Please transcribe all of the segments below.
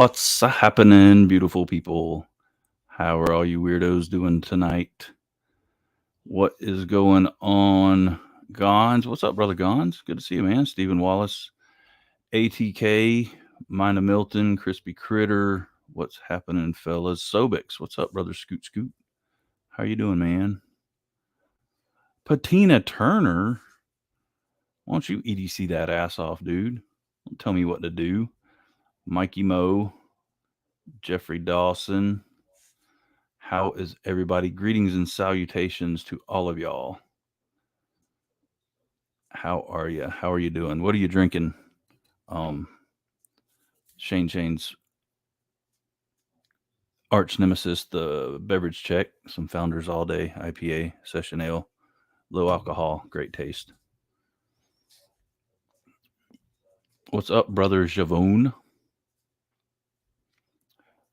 What's happening, beautiful people? How are all you weirdos doing tonight? What is going on? Gons, what's up, brother Gons? Good to see you, man. Stephen Wallace, ATK, Mina Milton, Crispy Critter. What's happening, fellas? Sobix, what's up, brother Scoot Scoot? How you doing, man? Patina Turner, why don't you EDC that ass off, dude? Don't tell me what to do. Mikey Moe, Jeffrey Dawson. How is everybody? Greetings and salutations to all of y'all. How are you? How are you doing? What are you drinking? Um, Shane's arch nemesis, the beverage check, some Founders All Day IPA session ale, low alcohol, great taste. What's up, brother Javone?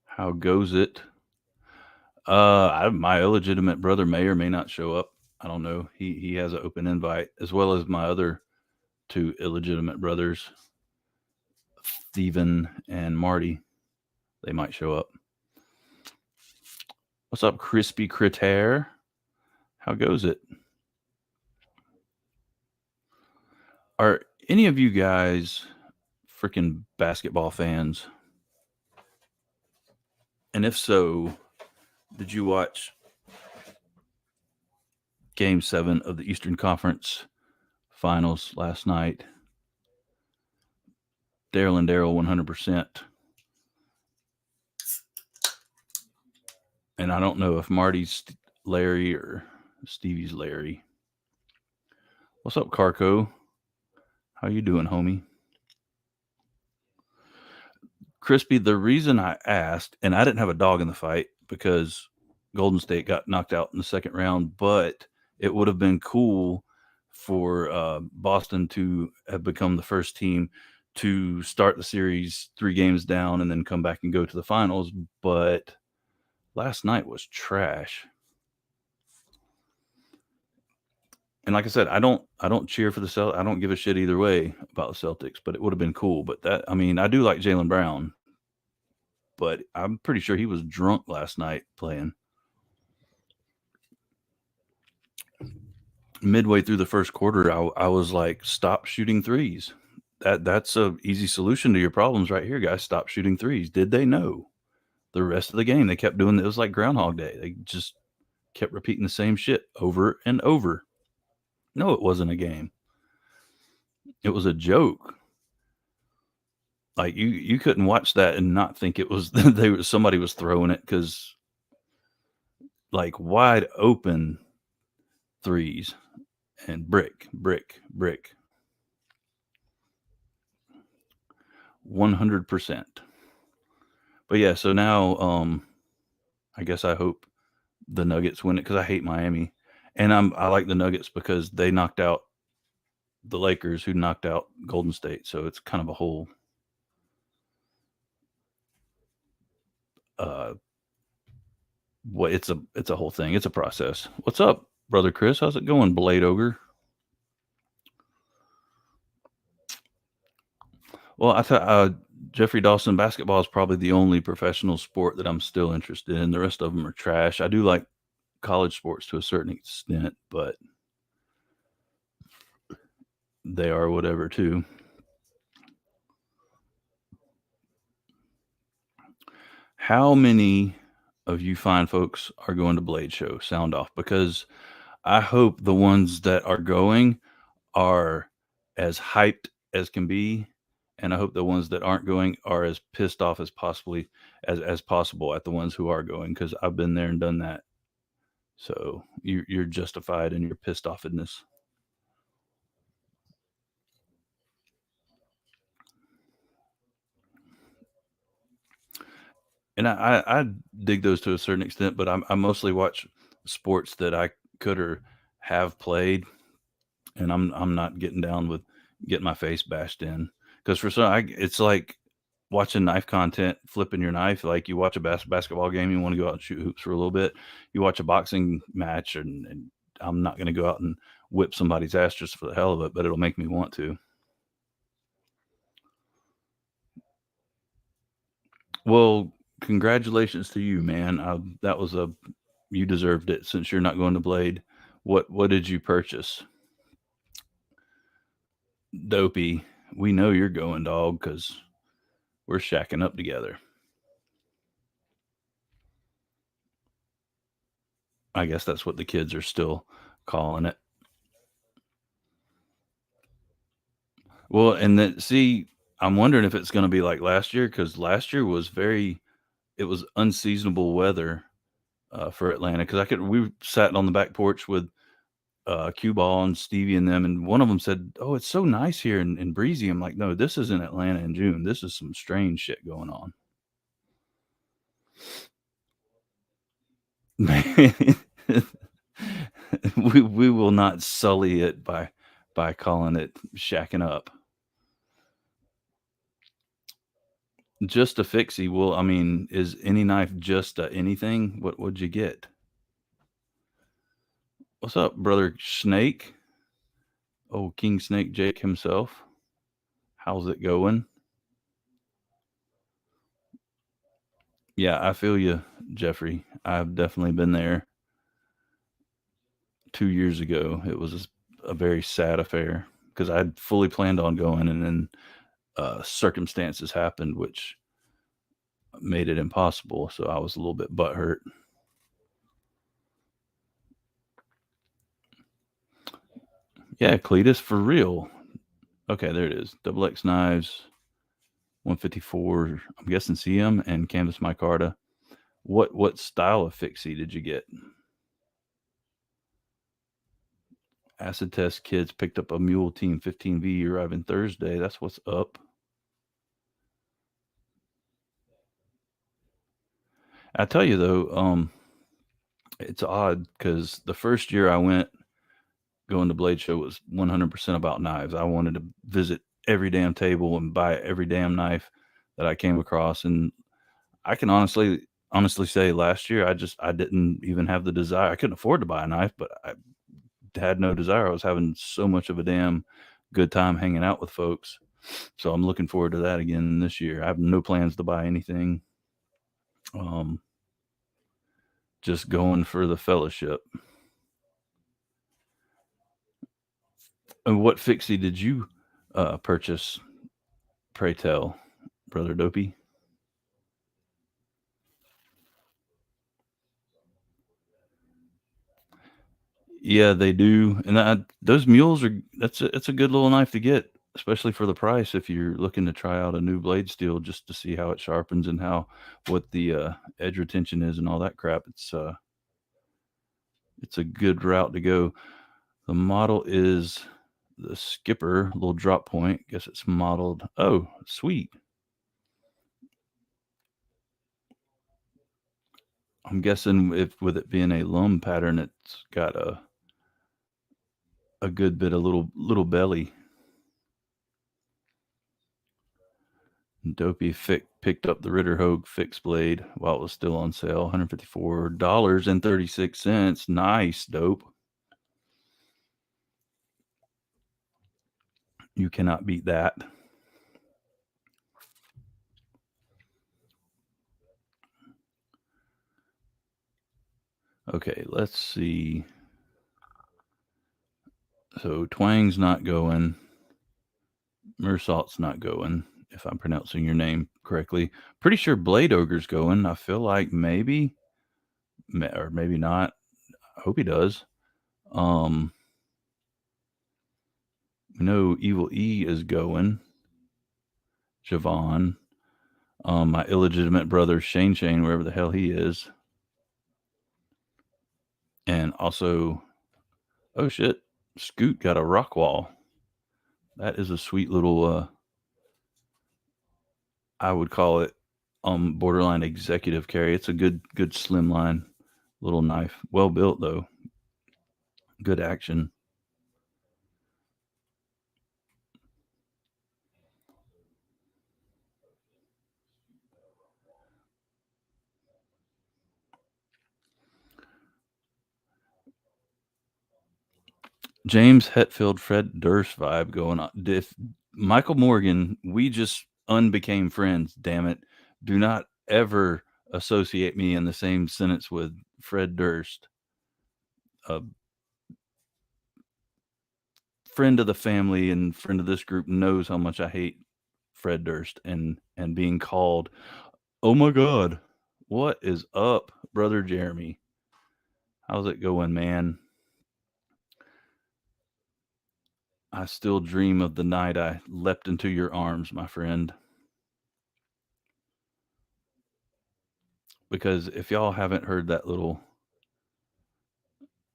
How goes it? My illegitimate brother may or may not show up. I don't know. He has an open invite, as well as my other two illegitimate brothers, Steven and Marty. They might show up. What's up, Crispy Critter? How goes it? Are any of you guys freaking basketball fans? And if so, did you watch Game 7 of the Eastern Conference Finals last night? Daryl and Daryl 100%. And I don't know if Marty's Larry or Stevie's Larry. What's up, Carco? How you doing, homie? Crispy, the reason I asked, and I didn't have a dog in the fight because Golden State got knocked out in the second round, but it would have been cool for Boston to have become the first team to start the series 3 games down and then come back and go to the finals. But last night was trash. And like I said, I don't cheer for the Celtics. I don't give a shit either way about the Celtics, but it would have been cool. But I do like Jaylen Brown, but I'm pretty sure he was drunk last night playing. Midway through the first quarter, I was like, stop shooting threes. That's a easy solution to your problems right here, guys. Stop shooting threes. Did they know? The rest of the game, they kept doing it. It was like Groundhog Day. They just kept repeating the same shit over and over. No, it wasn't a game. It was a joke. Like you couldn't watch that and not think it was somebody was throwing it, because like wide open threes and brick 100%. But yeah, so now I guess I hope the Nuggets win it, because I hate Miami, and I like the Nuggets because they knocked out the Lakers, who knocked out Golden State. So it's kind of a whole it's a whole thing. It's a process. What's up, brother Chris? How's it going, Blade Ogre? Well, I thought Jeffrey Dawson, basketball is probably the only professional sport that I'm still interested in. The rest of them are trash. I do like college sports to a certain extent, but they are whatever too. How many of you fine folks are going to Bladeshow? Sound off, because I hope the ones that are going are as hyped as can be, and I hope the ones that aren't going are as pissed off as possible at the ones who are going, because I've been there and done that. So you're justified in your pissed offedness. And I dig those to a certain extent, but I mostly watch sports that I could or have played, and I'm not getting down with getting my face bashed in, because for some, it's like watching knife content, flipping your knife. Like you watch a basketball game, you want to go out and shoot hoops for a little bit. You watch a boxing match, and I'm not going to go out and whip somebody's ass just for the hell of it, but it'll make me want to. Well, congratulations to you, man. That was a you deserved it since you're not going to Blade. What did you purchase? Dopey. We know you're going, dog, because we're shacking up together. I guess that's what the kids are still calling it. Well, and then see, I'm wondering if it's going to be like last year because last year was it was unseasonable weather for Atlanta. Because we sat on the back porch with cue ball and Stevie and them, and one of them said, "Oh, it's so nice here and breezy." I'm like, "No, this isn't Atlanta in June. This is some strange shit going on." We will not sully it by calling it shacking up. Just a fixie. Well, I mean, is any knife just a anything? What would you get? What's up, brother Snake? Oh, King Snake Jake himself. How's it going? Yeah, I feel you, Jeffrey. I've definitely been there 2 years ago. It was a very sad affair because I'd fully planned on going, and then circumstances happened which made it impossible. So I was a little bit butthurt. Yeah, Cletus, for real. Okay, there it is. Double X knives, 154. I'm guessing CM and Canvas micarta. What style of fixie did you get? Acid Test Kids picked up a Mule Team 15V arriving Thursday. That's what's up. I tell you though, it's odd because the first year I went going to Bladeshow was 100% about knives. I wanted to visit every damn table and buy every damn knife that I came across. And I can honestly say last year I didn't even have the desire. I couldn't afford to buy a knife, but I had no desire. I was having so much of a damn good time hanging out with folks. So I'm looking forward to that again this year. I have no plans to buy anything. Um, just going for the fellowship. And what fixie did you purchase? Pray tell, brother Dopey. Yeah, they do, and those mules are it's a good little knife to get, especially for the price. If you're looking to try out a new blade steel just to see how it sharpens and what the edge retention is and all that crap, it's a good route to go. The model is the Skipper, little drop point. Guess it's modeled. Oh, sweet. I'm guessing if with it being a lum pattern, it's got a good bit of little belly. Dopey picked up the Ritter Hogue fixed blade while it was still on sale, $154.36. Nice, Dope. You cannot beat that. Okay, let's see. So Twang's not going. Mersault's not going, if I'm pronouncing your name correctly. Pretty sure Blade Ogre's going. I feel like maybe, or maybe not. I hope he does. We know Evil E is going. Javon. My illegitimate brother Shane, wherever the hell he is. And also, oh shit, Scoot got a rock wall. That is a sweet little, I would call it borderline executive carry. It's a good slimline little knife. Well built though. Good action. James Hetfield, Fred Durst vibe going on. If Michael Morgan, we just unbecame friends, damn it. Do not ever associate me in the same sentence with Fred Durst, a friend of the family and friend of this group, knows how much I hate Fred Durst, and being called, "Oh my God, what is up, brother Jeremy? How's it going, man? I still dream of the night I leapt into your arms, my friend." Because if y'all haven't heard that little,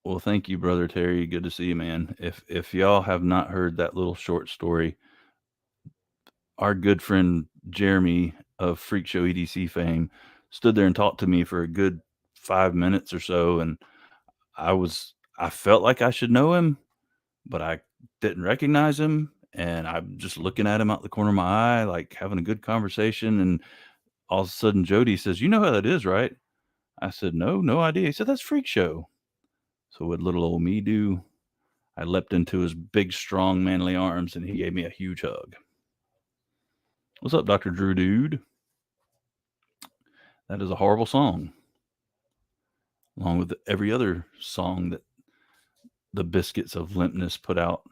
well, thank you, brother Terry. Good to see you, man. If y'all have not heard that little short story, our good friend Jeremy of Freak Show EDC fame stood there and talked to me for a good 5 minutes or so, and I felt like I should know him, but I didn't recognize him, and I'm just looking at him out the corner of my eye, like having a good conversation, and all of a sudden Jody says, "You know who that is, right?" I said, "No, no idea." He said, "That's Freak Show." So what little old me do? I leapt into his big, strong, manly arms, and he gave me a huge hug. What's up, Dr. Drew Dude? That is a horrible song, along with every other song that the Biscuits of Limpness put out.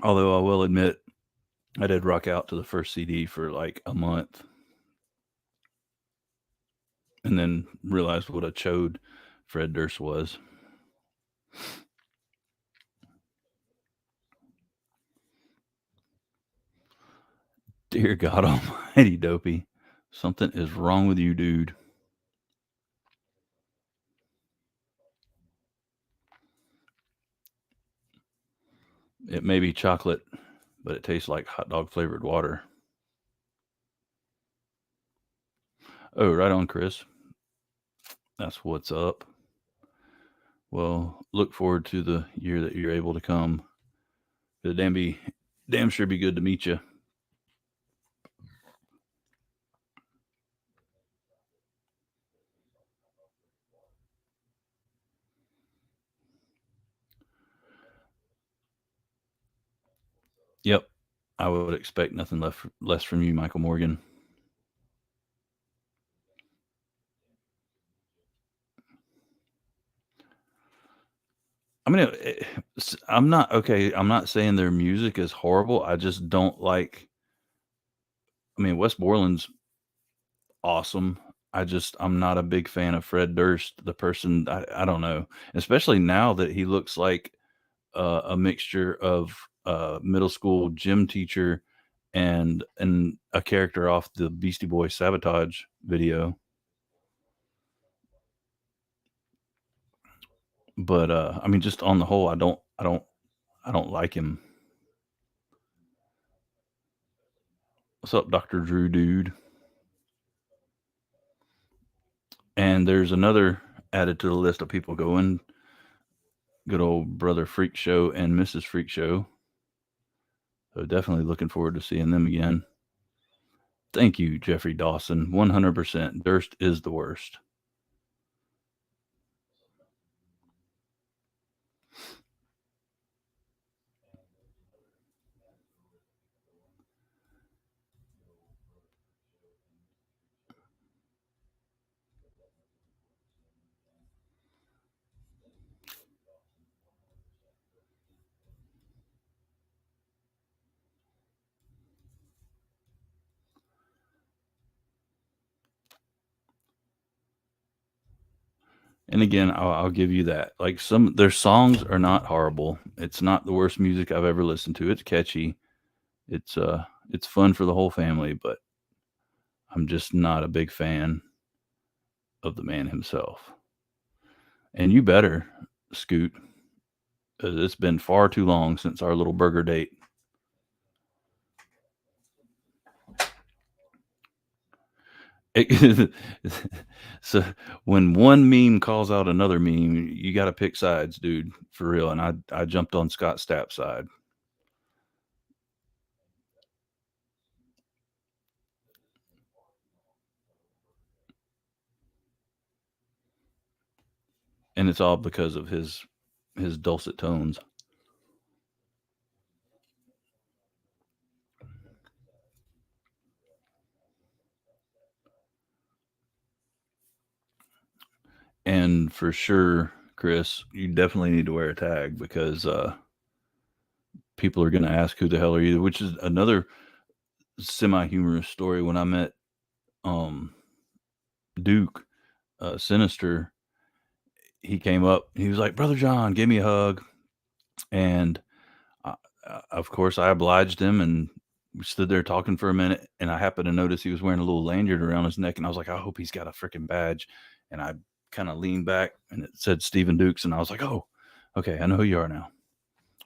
Although I will admit, I did rock out to the first CD for like a month and then realized what a chode Fred Durst was. Dear God Almighty, Dopey. Something is wrong with you, dude. It may be chocolate, but it tastes like hot dog flavored water. Oh, right on, Chris. That's what's up. Well, look forward to the year that you're able to come. It'd damn sure be good to meet you. Yep. I would expect nothing less from you, Michael Morgan. I mean, I'm not okay. I'm not saying their music is horrible. I just don't like. I mean, Wes Borland's awesome. I'm not a big fan of Fred Durst, the person. I don't know, especially now that he looks like a mixture of middle school gym teacher and a character off the Beastie Boys Sabotage video. But I mean, just on the whole, I don't like him. What's up, Doctor Drew, dude? And there's another added to the list of people going. Good old brother Freak Show and Mrs. Freak Show. So definitely looking forward to seeing them again. Thank you, Jeffrey Dawson. 100%. Durst is the worst. And again, I'll give you that. Like their songs are not horrible. It's not the worst music I've ever listened to. It's catchy. It's fun for the whole family, but I'm just not a big fan of the man himself. And you better, Scoot. It's been far too long since our little burger date. So when one meme calls out another meme, you got to pick sides, dude, for real. And I jumped on Scott Stapp's side. And it's all because of his dulcet tones. And for sure, Chris, you definitely need to wear a tag because people are going to ask who the hell are you, which is another semi-humorous story. When I met um, Duke Sinister, he came up. He was like, "Brother John, give me a hug," and I, of course, I obliged him, and we stood there talking for a minute. And I happened to notice he was wearing a little lanyard around his neck, and I was like, "I hope he's got a freaking badge." And I kind of leaned back, and it said Stephen Dukes, and I was like, "Oh, okay, I know who you are now."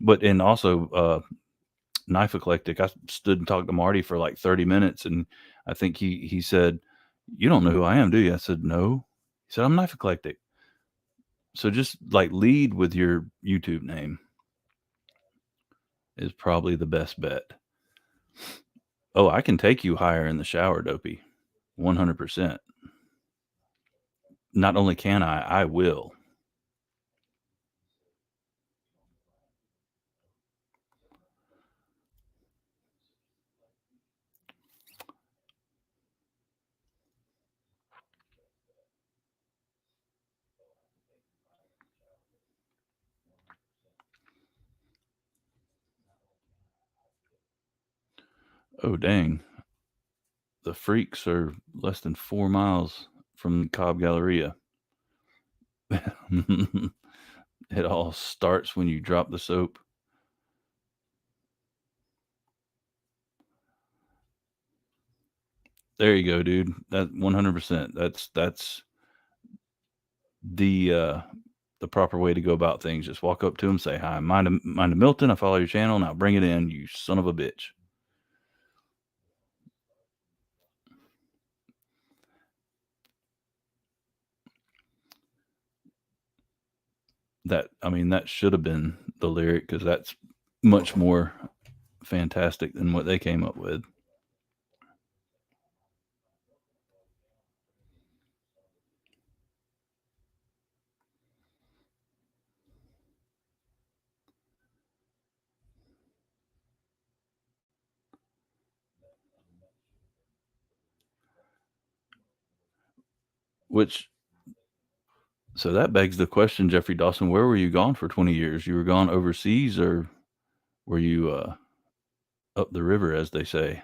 But and also, Knife Eclectic, I stood and talked to Marty for like 30 minutes, and I think he said, "You don't know who I am, do you?" I said, "No." He said, "I'm Knife Eclectic." So just like lead with your YouTube name is probably the best bet. Oh, I can take you higher in the shower, Dopey. 100%. Not only can I will. Oh, dang. The Freaks are less than 4 miles from Cobb Galleria. It all starts when you drop the soap. There you go, dude. That 100%. That's the proper way to go about things. Just walk up to him, say hi. Mind of Milton. I follow your channel. Now bring it in, you son of a bitch. That should have been the lyric because that's much more fantastic than what they came up with. Which so that begs the question, Jeffrey Dawson, where were you gone for 20 years? You were gone overseas or were you up the river, as they say?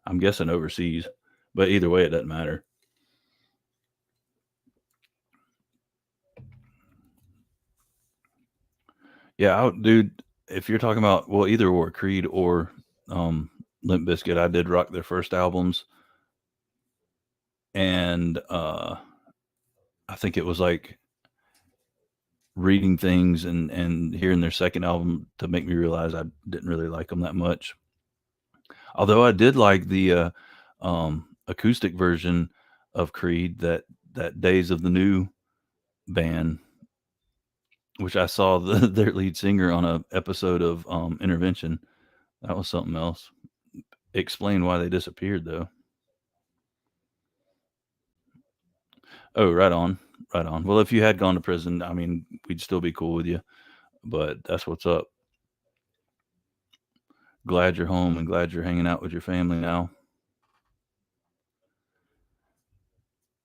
I'm guessing overseas, but either way, it doesn't matter. Yeah, dude, if you're talking about, well, either or Creed or Limp Bizkit, I did rock their first albums, and I think it was like reading things and hearing their second album to make me realize I didn't really like them that much. Although I did like the acoustic version of Creed, that Days of the New band, which I saw their lead singer on a episode of Intervention. That was something else. Explain why they disappeared though. Oh, right on, right on. Well, if you had gone to prison, I mean, we'd still be cool with you. But that's what's up. Glad you're home and glad you're hanging out with your family now.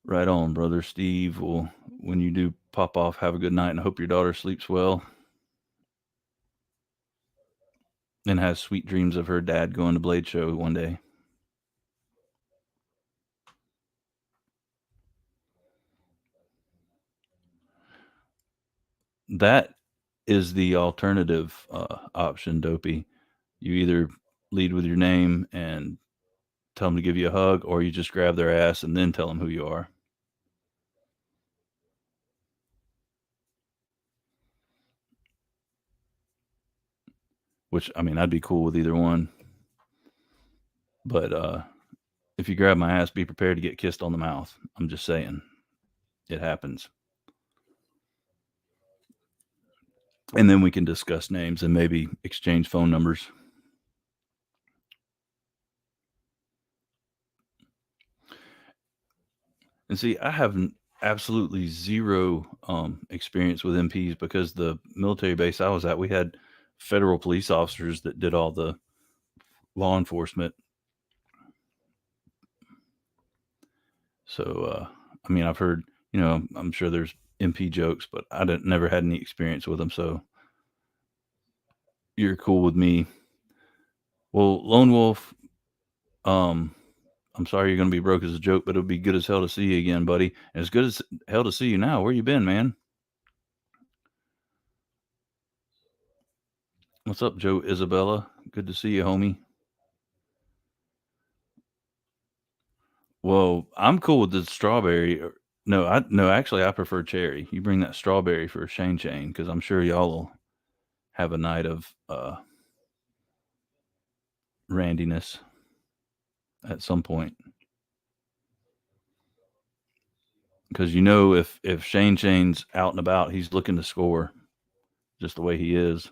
Right on, brother Steve. Well, when you do pop off, have a good night and I hope your daughter sleeps well and has sweet dreams of her dad going to Bladeshow one day. That is the alternative option, Dopey. You either lead with your name and tell them to give you a hug, or you just grab their ass and then tell them who you are. Which, I mean, I'd be cool with either one. But if you grab my ass, be prepared to get kissed on the mouth. I'm just saying, it happens. And then we can discuss names and maybe exchange phone numbers. And see, I have absolutely zero experience with MPs because the military base I was at, we had federal police officers that did all the law enforcement. So, I mean, I've heard, I'm sure there's MP jokes, but I didn't never had any experience with them, so you're cool with me. Well, Lone Wolf, um, I'm sorry you're gonna be broke as a joke, but it'll be good as hell to see you again, buddy. And it's good as hell to see you now. Where you been, man? What's up, Joe Isabella? Good to see you, homie. Well, I'm cool with the strawberry. No, actually, I prefer cherry. You bring that strawberry for Shane Shane because I'm sure y'all will have a night of randiness at some point. Because if Shane Shane's out and about, he's looking to score, just the way he is.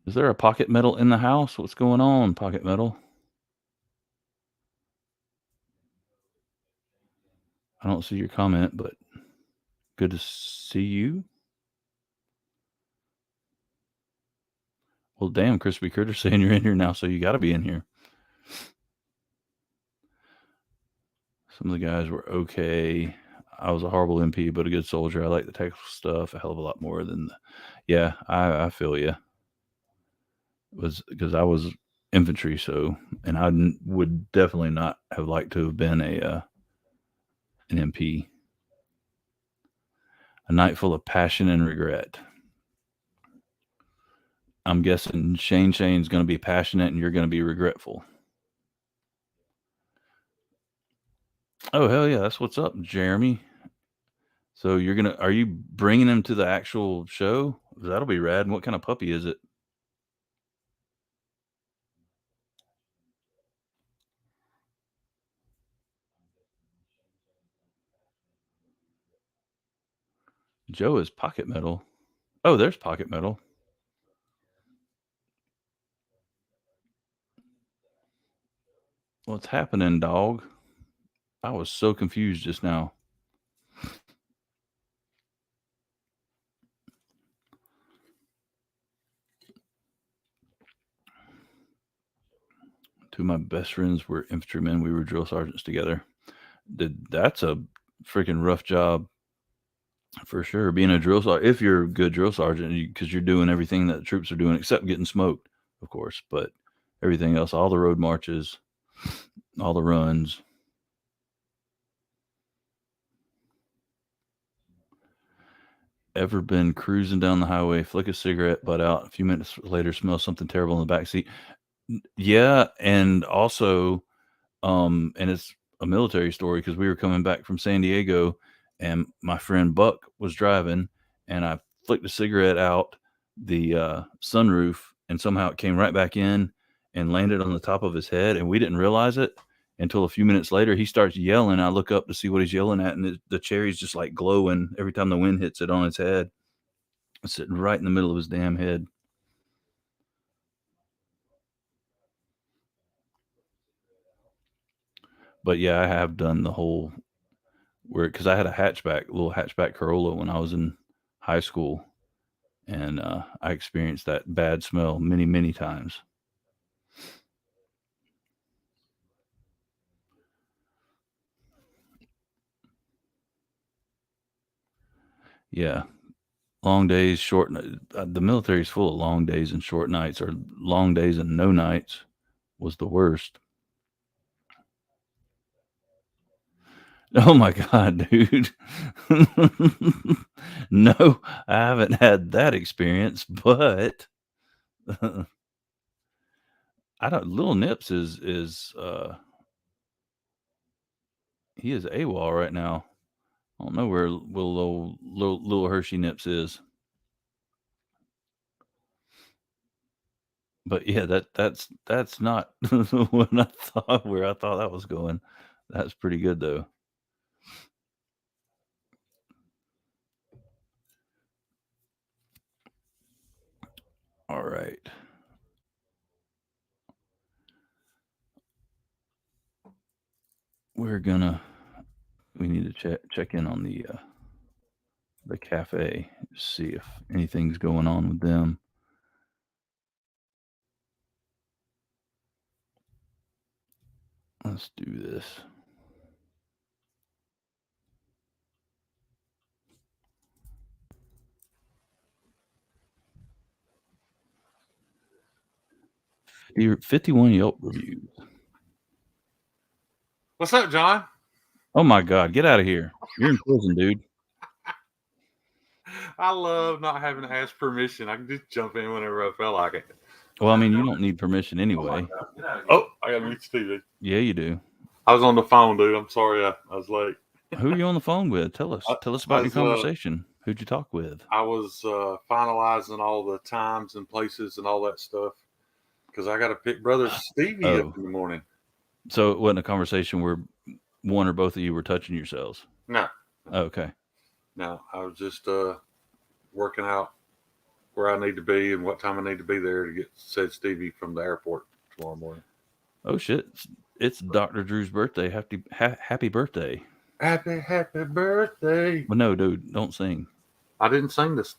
Is there a pocket metal in the house? What's going on, pocket metal? I don't see your comment, but good to see you. Well, damn, Crispy Critter saying you're in here now, so you got to be in here. Some of the guys were okay. I was a horrible MP, but a good soldier. I like the technical stuff a hell of a lot more than the. Yeah, I feel you. Was because I was infantry, so and I would definitely not have liked to have been an MP. A night full of passion and regret. I'm guessing Shane's going to be passionate and you're going to be regretful. Oh hell yeah, that's what's up, Jeremy. So are you bringing him to the actual show? That'll be rad. And what kind of puppy is it? Joe is pocket metal. Oh, there's pocket metal. What's happening, dog? I was so confused just now. Two of my best friends were infantrymen. We were drill sergeants together. That's a freaking rough job for sure. Being a drill sergeant, if you're a good drill sergeant, because you're doing everything that the troops are doing, except getting smoked, of course. But everything else, all the road marches, all the runs. Ever been cruising down the highway, flick a cigarette butt out, a few minutes later, smell something terrible in the back seat? Yeah, and also, and it's a military story because we were coming back from San Diego, and my friend Buck was driving, and I flicked a cigarette out the sunroof, and somehow it came right back in and landed on the top of his head, and we didn't realize it until a few minutes later. He starts yelling. I look up to see what he's yelling at, and the cherry's just like glowing every time the wind hits it on his head. It's sitting right in the middle of his damn head. But yeah, I have done the whole where because I had a little hatchback Corolla when I was in high school, and I experienced that bad smell many, many times. Yeah, long days, the military is full of long days and short nights, or long days and no nights was the worst. Oh my god, dude! No, I haven't had that experience, but I don't. Little Nips is he is AWOL right now. I don't know where little Hershey Nips is, but yeah, that's not what I thought where I thought that was going. That's pretty good though. All right, we're gonna we need to check in on the cafe, see if anything's going on with them. Let's do this. Your 51 Yelp reviews. What's up, John? Oh my God, get out of here. You're in prison, dude. I love not having to ask permission. I can just jump in whenever I feel like it. Well, I mean, you don't need permission anyway. Oh, I got to mute the TV. Yeah, you do. I was on the phone, dude. I'm sorry I was late. Who are you on the phone with? Tell us. Tell us about your conversation. Who'd you talk with? I was finalizing all the times and places and all that stuff because I got to pick Brother Stevie up in the morning. So it wasn't a conversation where one or both of you were touching yourselves? No. Okay. No, I was just working out where I need to be and what time I need to be there to get said Stevie from the airport tomorrow morning. Oh shit! It's Dr. Drew's birthday. Happy birthday! Happy birthday! Well, no, dude, don't sing. I didn't sing this.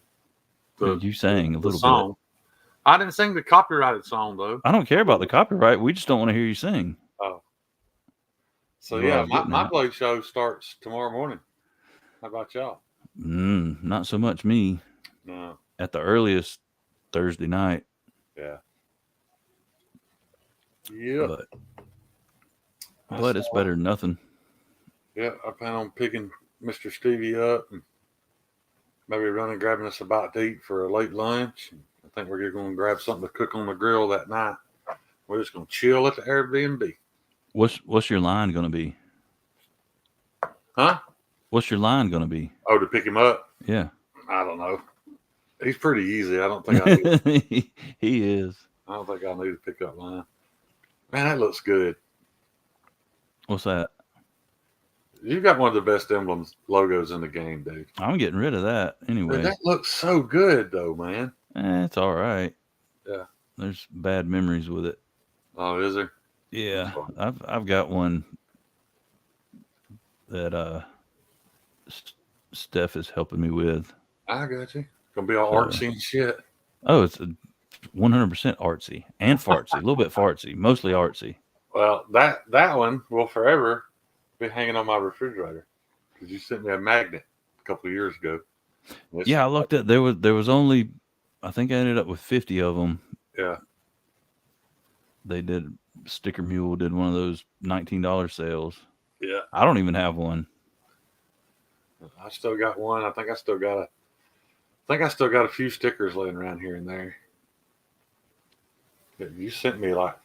You sang a little song. bit. I didn't sing the copyrighted song though. I don't care about the copyright. We just don't want to hear you sing. Oh. So yeah, my Blade show starts tomorrow morning. How about y'all? Not so much me. No. At the earliest, Thursday night. Yeah. Yeah. But it's better than nothing. Yeah, I plan on picking Mr. Stevie up and maybe running, grabbing us a bite to eat for a late lunch. I think we're going to grab something to cook on the grill that night. We're just going to chill at the Airbnb. What's your line going to be? Huh? What's your line going to be? Oh, to pick him up? Yeah. I don't know. He's pretty easy. I don't think I need He is. I don't think I need a pickup line. Man, that looks good. What's that? You've got one of the best emblems logos in the game, dude. I'm getting rid of that anyway. Dude, that looks so good, though, man. It's all right. Yeah. There's bad memories with it. Oh, is there? Yeah, I've got one that Steph is helping me with. I got you. Gonna be all artsy and shit. Oh, it's 100% artsy and fartsy. A little bit fartsy, mostly artsy. Well, that one will forever be hanging on my refrigerator because you sent me a magnet a couple of years ago. Yeah, I looked at there was only, I think I ended up with 50 of them. Yeah. They did. Sticker Mule did one of those $19 sales. Yeah. I don't even have one. I still got one. I think I still got a few stickers laying around here and there. You sent me like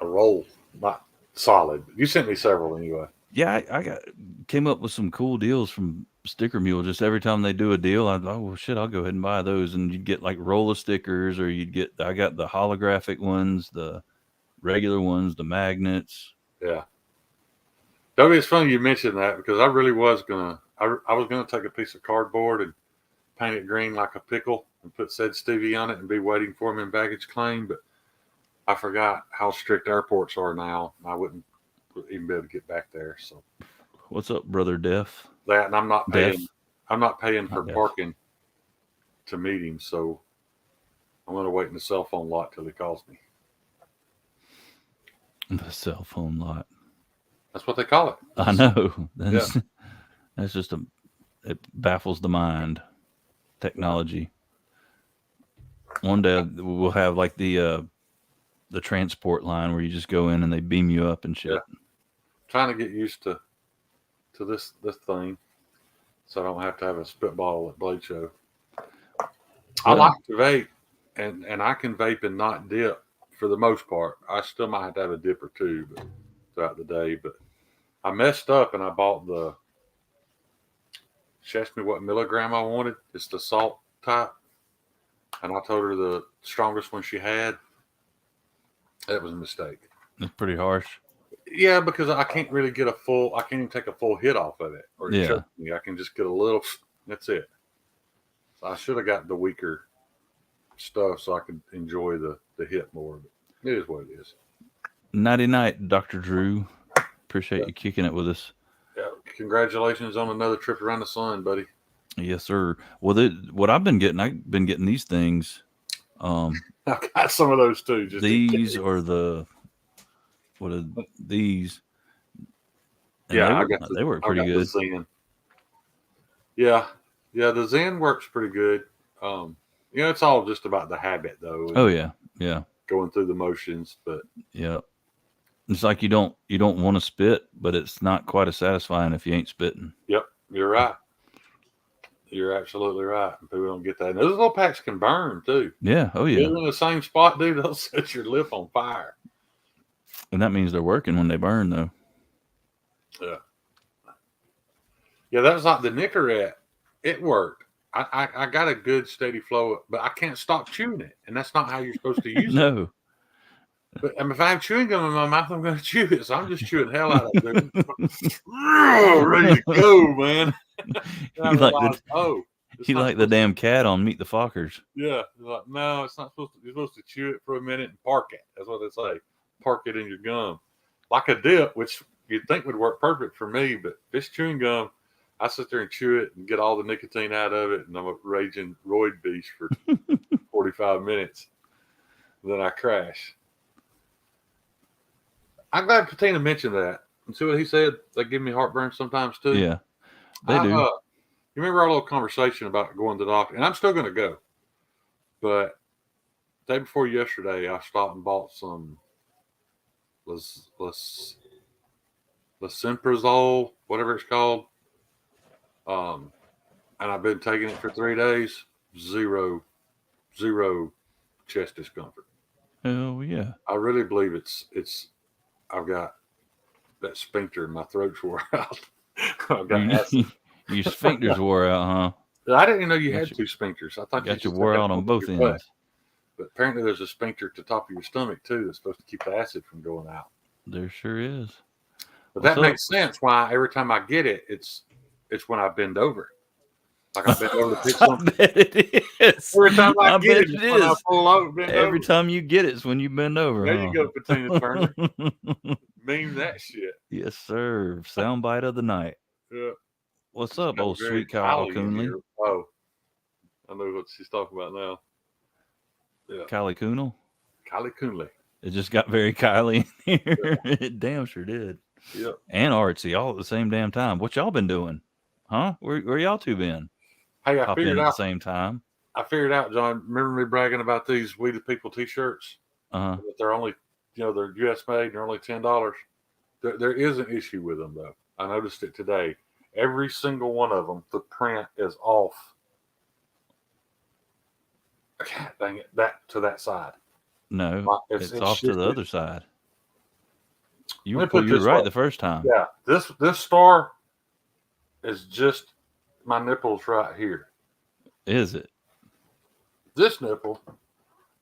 a roll, not solid. You sent me several anyway. Yeah, I came up with some cool deals from Sticker Mule. Just every time they do a deal, I thought, oh well, shit, I'll go ahead and buy those. And you'd get like roll of stickers, or I got the holographic ones, the regular ones, the magnets. Yeah. Dobby, it's funny you mentioned that because I really was I was gonna take a piece of cardboard and paint it green like a pickle and put said Stevie on it and be waiting for him in baggage claim, but I forgot how strict airports are now. I wouldn't even be able to get back there. So what's up, brother Def? That, and I'm not paying for parking to meet him, so I'm gonna wait in the cell phone lot till he calls me. The cell phone lot. That's what they call it. I know. That's just it baffles the mind. Technology. One day we'll have like the transport line where you just go in and they beam you up and shit. Yeah. Trying to get used to this thing, so I don't have to have a spitball at Blade Show. I like to vape, and I can vape and not dip for the most part. I still might have to have a dip or two throughout the day, but I messed up and I bought the. She asked me what milligram I wanted. It's the salt type, and I told her the strongest one she had. That was a mistake. It's pretty harsh. Yeah, because I can't really get I can't even take a full hit off of it or choke me. I can just get a little, that's it. So I should have gotten the weaker stuff so I could enjoy the hit more. But it is what it is. Nighty night, Dr. Drew. Appreciate you kicking it with us. Yeah, congratulations on another trip around the sun, buddy. Yes, sir. Well, what I've been getting these things. I've got some of those too. These are the What are these? And Yeah, they work pretty good. The Zen. Yeah, the Zen works pretty good. It's all just about the habit, though. Oh yeah, going through the motions, but yeah. It's like you don't want to spit, but it's not quite as satisfying if you ain't spitting. Yep, you're right. You're absolutely right. People don't get that. And those little packs can burn too. Yeah. Oh yeah. You're in the same spot, dude. They'll set your lip on fire. And that means they're working when they burn, though. Yeah. Yeah, that was like the Nicorette. It worked. I got a good steady flow, but I can't stop chewing it, and that's not how you're supposed to use it. No. But if I have chewing gum in my mouth, I'm going to chew it. So I'm just chewing the hell out of it. Ready to go, man. You like the damn cat on Meet the Fockers. Yeah. Like, no, it's not supposed to. You're supposed to chew it for a minute and park it. That's what they say. Park it in your gum. Like a dip, which you'd think would work perfect for me. But this chewing gum, I sit there and chew it and get all the nicotine out of it. And I'm a raging roid beast for 45 minutes. Then I crash. I'm glad Patina mentioned that. And see what he said? They give me heartburn sometimes too. Yeah, they do. You remember our little conversation about going to the doctor? And I'm still going to go. But the day before yesterday, I stopped and bought some Lisemprazole, whatever it's called. And I've been taking it for 3 days. Zero chest discomfort. Oh yeah. I really believe it's. I've got that sphincter in my throat's wore out. I've got acid. Your sphincters wore out, huh? I didn't know you had two sphincters. I thought you wore out on both ends. But apparently there's a sphincter at the top of your stomach too that's supposed to keep the acid from going out. There sure is. But that makes sense why every time I get it, it's when I bend over. Like I bend over to pick something. I bet it is. Every time I get it, when I pull over, bend every over. time you get it's when you bend over. There you go, Patina Turner. Meme that shit. Yes, sir. Soundbite of the night. Yeah. What's up, old sweet Kyle Coonley? Oh, I know what she's talking about now. Yeah. Kylie Coonel? Kylie Coonley. It just got very Kylie in here. Yeah. It damn sure did. Yep. And artsy all at the same damn time. What y'all been doing? Huh? Where y'all two been? Hey, I Pop figured in out at the same time. I figured out, John. Remember me bragging about these We the People T-shirts? But they're only, they're U.S. made. And they're only $10. There is an issue with them though. I noticed it today. Every single one of them, the print is off. God dang it! That side. No, it's off shifted. to the other side. You were right way. The first time. Yeah, this star is just my nipples right here. Is it? This nipple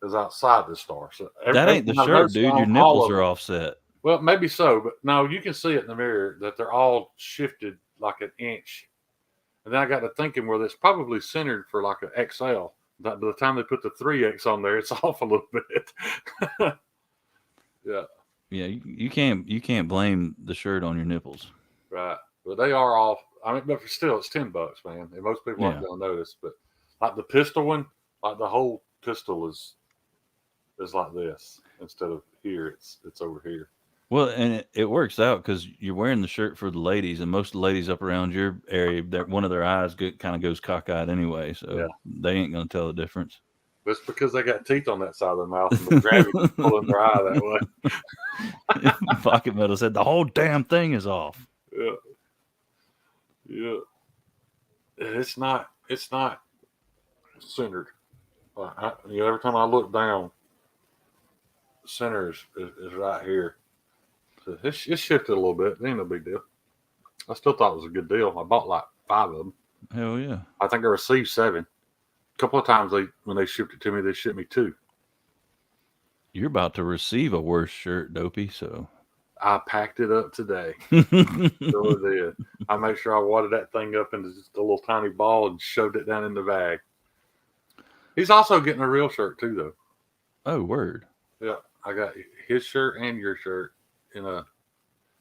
is outside the star. So that ain't the shirt, dude. Your nipples are offset. Well, maybe so, but no, you can see it in the mirror that they're all shifted like an inch. And then I got to thinking, well, it's probably centered for like an XL. But by the time they put the 3X on there, it's off a little bit. Yeah. Yeah, you can't blame the shirt on your nipples. Right. But they are off. I mean, but still, it's $10, man. And most people aren't going to notice. But like the pistol one, like the whole pistol is like this instead of here. It's over here. Well, and it works out because you're wearing the shirt for the ladies, and most of the ladies up around your area, one of their eyes kind of goes cockeyed anyway, so they ain't going to tell the difference. But it's because they got teeth on that side of their mouth, and the gravity's pulling their eye that way. Pocket Metal said the whole damn thing is off. Yeah. Yeah. It's not centered. Every time I look down, the center is right here. So it's shifted a little bit. It ain't no big deal. I still thought it was a good deal. I bought like 5 of them. Hell yeah. I think I received 7. A couple of times when they shipped it to me, they shipped me 2. You're about to receive a worse shirt, Dopey, so. I packed it up today. Sure did. I made sure I wadded that thing up into just a little tiny ball and shoved it down in the bag. He's also getting a real shirt too, though. Oh, word. Yeah, I got his shirt and your shirt in a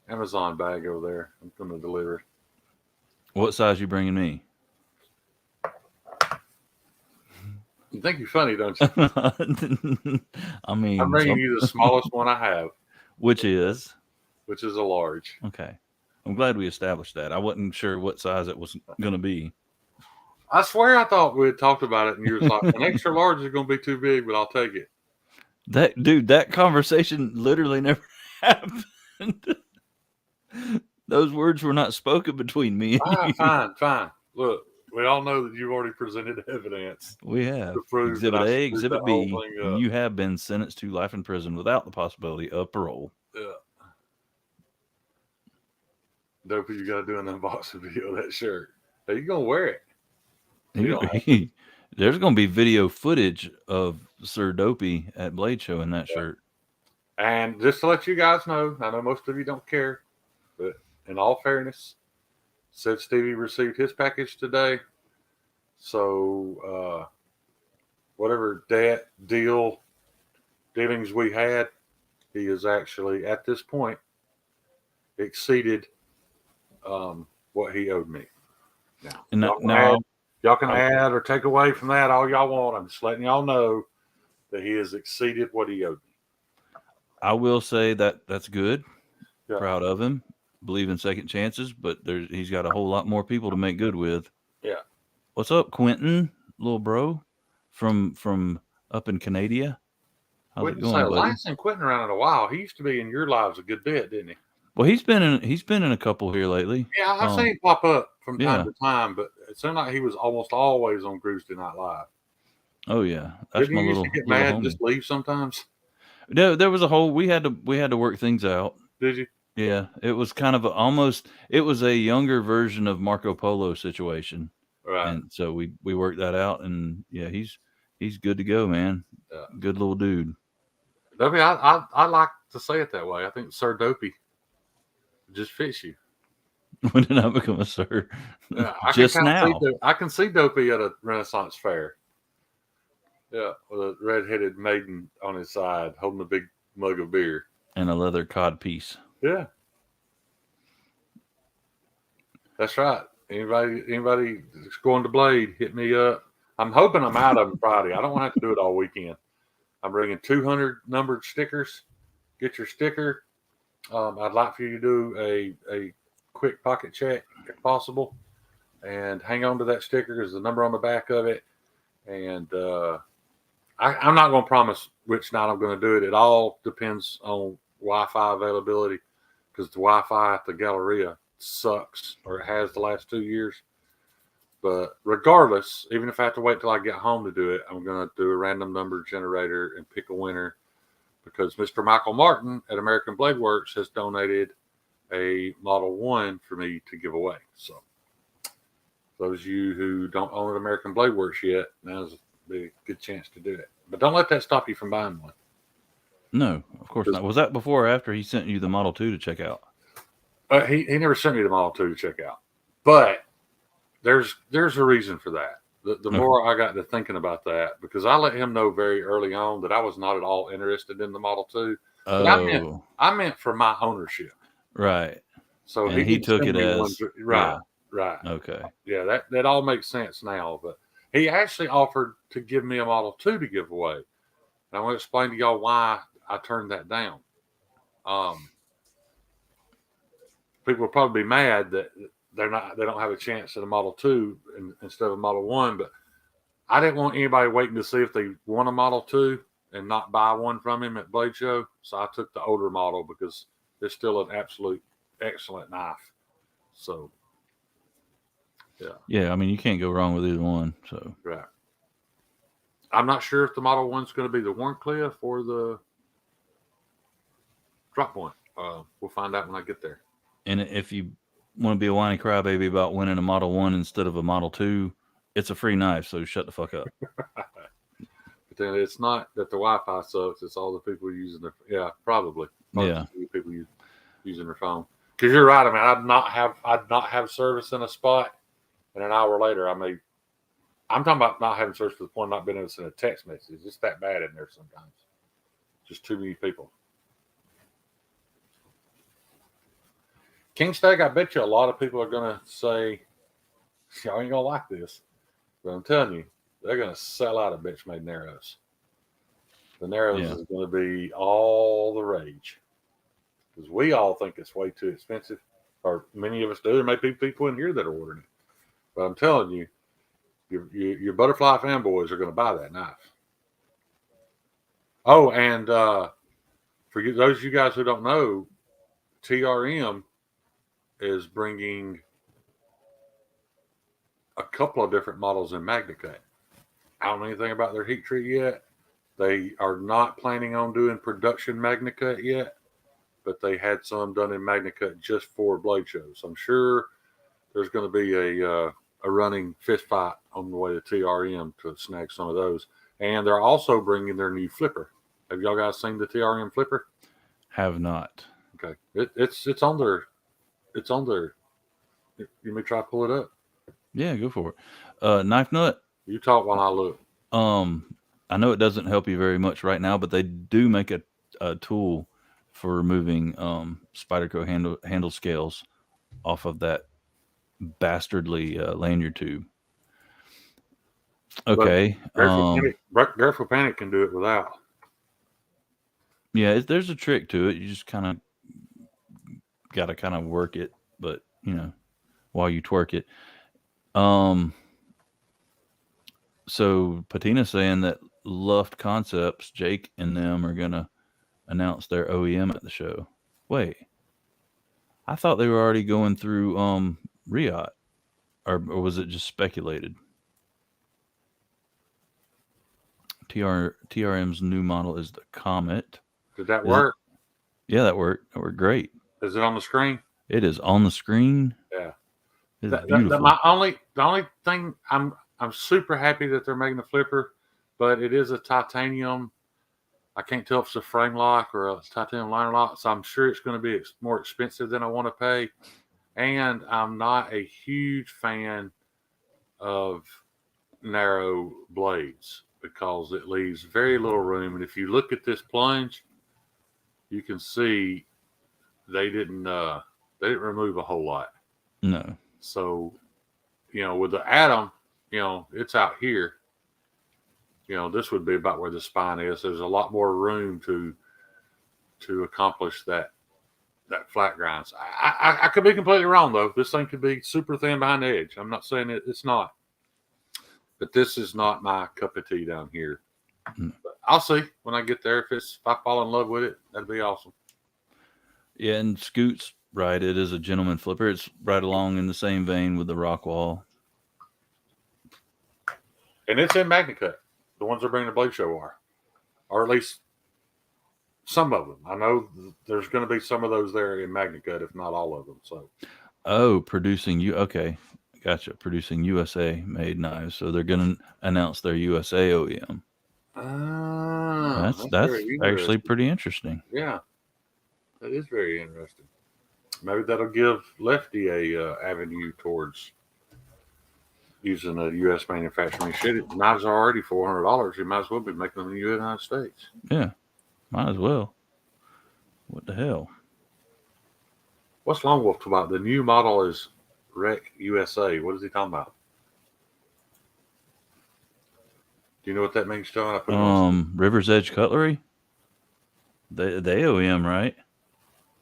Amazon bag over there. I'm going to deliver it. What size you bringing me? You think you're funny, don't you? I mean, I'm bringing you the smallest one I have. Which is a large. okay. I'm glad we established that. I wasn't sure what size it was going to be. I swear I thought we had talked about it, and you was like, an extra large is going to be too big, but I'll take it. That conversation literally never happened. Those words were not spoken between me and you. Fine. Look, we all know that you've already presented evidence We have to prove that Exhibit I A, screwed that Exhibit whole B, thing and up. you have been sentenced to life in prison without the possibility of parole. Yeah. Dopey, you got to do an unboxing video of that shirt. Are you going to wear it? There's going to be video footage of Sir Dopey at Bladeshow in that shirt. And just to let you guys know, I know most of you don't care, but in all fairness, said Stevie received his package today. So whatever dealings we had, he has actually at this point exceeded what he owed me. Now, y'all can add or take away from that all y'all want. I'm just letting y'all know that he has exceeded what he owed me. I will say that's good. Yeah. Proud of him. Believe in second chances, but he's got a whole lot more people to make good with. Yeah. What's up, Quentin, little bro, from up in Canada? How's it going, buddy? I ain't seen Quentin around in a while. He used to be in your lives a good bit, didn't he? Well, he's been in a couple here lately. Yeah, I've seen him pop up from time to time, but it seemed like he was almost always on GroovesdayNight Live. Oh yeah, that's my little. Did you get mad homie. and just leave sometimes? There was a whole. We had to work things out. Did you? Yeah, it was kind of it was a younger version of Marco Polo situation. Right. And so we worked that out, and yeah, he's good to go, man. Yeah. Good little dude. Dopey, I like to say it that way. I think Sir Dopey just fits you. When did I become a sir? Yeah, I can see Dopey at a Renaissance fair. Yeah, with a red-headed maiden on his side, holding a big mug of beer and a leather cod piece. Yeah, that's right. Anybody that's going to Blade, hit me up. I'm hoping I'm out of them Friday. I don't want to have to do it all weekend. I'm bringing 200 numbered stickers. Get your sticker. I'd like for you to do a quick pocket check if possible, and hang on to that sticker. There's the number on the back of it, and I'm not going to promise which night I'm going to do it. It all depends on Wi-Fi availability, because the Wi-Fi at the Galleria sucks, or it has the last 2 years. But regardless, even if I have to wait till I get home to do it, I'm going to do a random number generator and pick a winner, because Mr. Michael Martin at American Blade Works has donated a Model 1 for me to give away. So those of you who don't own an American Blade Works yet, now's a good chance to do it. But don't let that stop you from buying one. No, of course not. Was that before or after he sent you the Model 2 to check out? He never sent me the Model 2 to check out. But there's a reason for that. The more I got to thinking about that, because I let him know very early on that I was not at all interested in the Model 2. But I meant for my ownership. Right. So and he took it as right. Yeah. Right. Okay. Yeah, that all makes sense now. But he actually offered to give me a Model 2 to give away. And I want to explain to y'all why I turned that down. People will probably be mad that they don't have a chance at a Model 2 instead of a Model 1, but I didn't want anybody waiting to see if they won a Model 2 and not buy one from him at Blade Show. So I took the older model because it's still an absolute excellent knife. So yeah, I mean, you can't go wrong with either one. So right. I'm not sure if the Model 1's going to be the Warncliffe or the Drop Point. We'll find out when I get there. And if you want to be a whiny crybaby about winning a Model 1 instead of a Model 2, it's a free knife, so shut the fuck up. But then it's not that the Wi-Fi sucks; it's all the people using their probably people using their phone. Because you're right. I mean, I'd not have service in a spot, and an hour later, I'm talking about not having service to the point of not being able to send a text message. It's that bad in there sometimes. Just too many people. King Steak, I bet you a lot of people are going to say, y'all ain't going to like this. But I'm telling you, they're going to sell out a bitch made Narrows. The Narrows is going to be all the rage. because we all think it's way too expensive, or many of us do. There may be people in here that are ordering it, but I'm telling you, your butterfly fanboys are going to buy that knife. Oh, and for those of you guys who don't know, TRM is bringing a couple of different models in MagnaCut. I don't know anything about their heat treat yet. They are not planning on doing production MagnaCut yet, but they had some done in MagnaCut just for Bladeshow. So I'm sure there's going to be a running fist fight on the way to TRM to snag some of those. And they're also bringing their new flipper. Have y'all guys seen the TRM flipper? Have not. Okay, it's on their. You may try to pull it up. Yeah, go for it. Knife Nut. You talk while I look. I know it doesn't help you very much right now, but they do make a tool for removing Spyderco handle scales off of that bastardly lanyard tube. Okay. Grateful Panic can do it without. Yeah, there's a trick to it. You just kind of got to kind of work it, but while you twerk it. So Patina's saying that Luft Concepts, Jake and them are gonna announce their OEM at the show. Wait, I thought they were already going through Riot, or was it just speculated? TRM's new model is the Comet. Did that work? Yeah, that worked. That worked great. Is it on the screen? It is on the screen. Yeah. It's beautiful. The only thing I'm super happy that they're making a flipper, but it is a titanium. I can't tell if it's a frame lock or a titanium liner lock, so I'm sure it's going to be more expensive than I want to pay. And I'm not a huge fan of narrow blades because it leaves very little room. And if you look at this plunge, you can see they didn't remove a whole lot. No. So, with the Atom, it's out here. This would be about where the spine is. There's a lot more room to accomplish that flat grind. I could be completely wrong though. This thing could be super thin behind the edge. I'm not saying it's not, but this is not my cup of tea down here. But I'll see when I get there. If I fall in love with it, that'd be awesome. Yeah, and Scoot's right. It is a gentleman flipper. It's right along in the same vein with the Rockwall. And it's in MagnaCut. The ones that are bringing the Bladeshow are. Or at least some of them. I know there's going to be some of those there in MagnaCut, if not all of them. So. Oh, okay. Gotcha. Producing USA made knives. So they're going to announce their USA OEM. That's actually pretty interesting. Yeah. That is very interesting. Maybe that'll give Lefty a avenue towards using a U.S. manufacturing. Shit, knives are already $400. You might as well be making them in the United States. Yeah, might as well. What the hell? What's Long Wolf talking about? The new model is Rec USA. What is he talking about? Do you know what that means, John? River's Edge Cutlery. They OEM, right?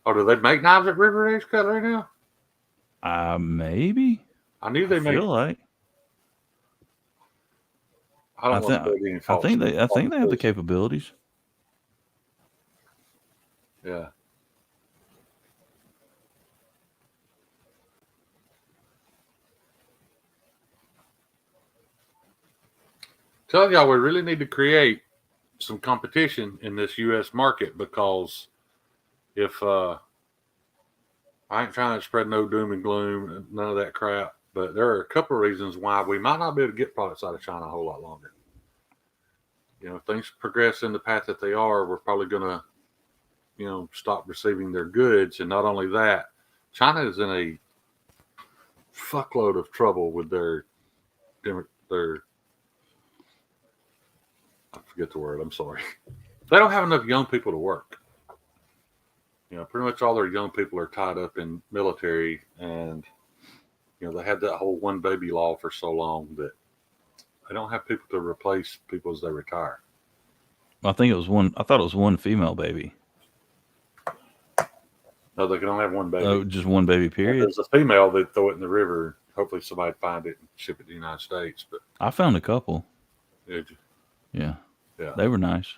Oh, do they make knives at River Edge Cutlery now? Maybe. I knew they made. Feel like. I think they have the capabilities. Yeah. Tell y'all we really need to create some competition in this U.S. market because if I ain't trying to spread no doom and gloom, none of that crap, but there are a couple of reasons why we might not be able to get products out of China a whole lot longer. If things progress in the path that they are, we're probably going to, stop receiving their goods. And not only that, China is in a fuckload of trouble with their I forget the word. I'm sorry. They don't have enough young people to work. Pretty much all their young people are tied up in military, and they had that whole one baby law for so long that they don't have people to replace people as they retire. I thought it was one female baby. No, they can only have one baby. Oh, just one baby, If period. there's a female, they throw it in the river. Hopefully, somebody find it and ship it to the United States. But I found a couple. it, Yeah, yeah, they were nice.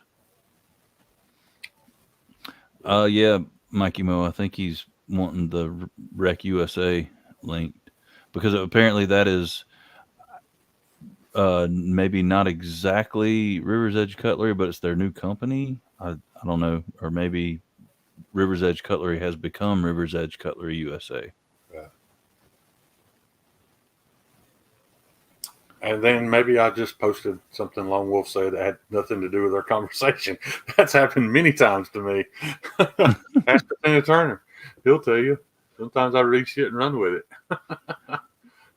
Yeah, Mikey Mo. I think he's wanting the Rec USA link because apparently that is maybe not exactly River's Edge Cutlery, but it's their new company. I don't know, or maybe River's Edge Cutlery has become River's Edge Cutlery USA. yeah. And then maybe I just posted something Lone Wolf said that had nothing to do with our conversation. That's happened many times to me. Ask Tina Turner. He'll tell you. Sometimes I read shit and run with it.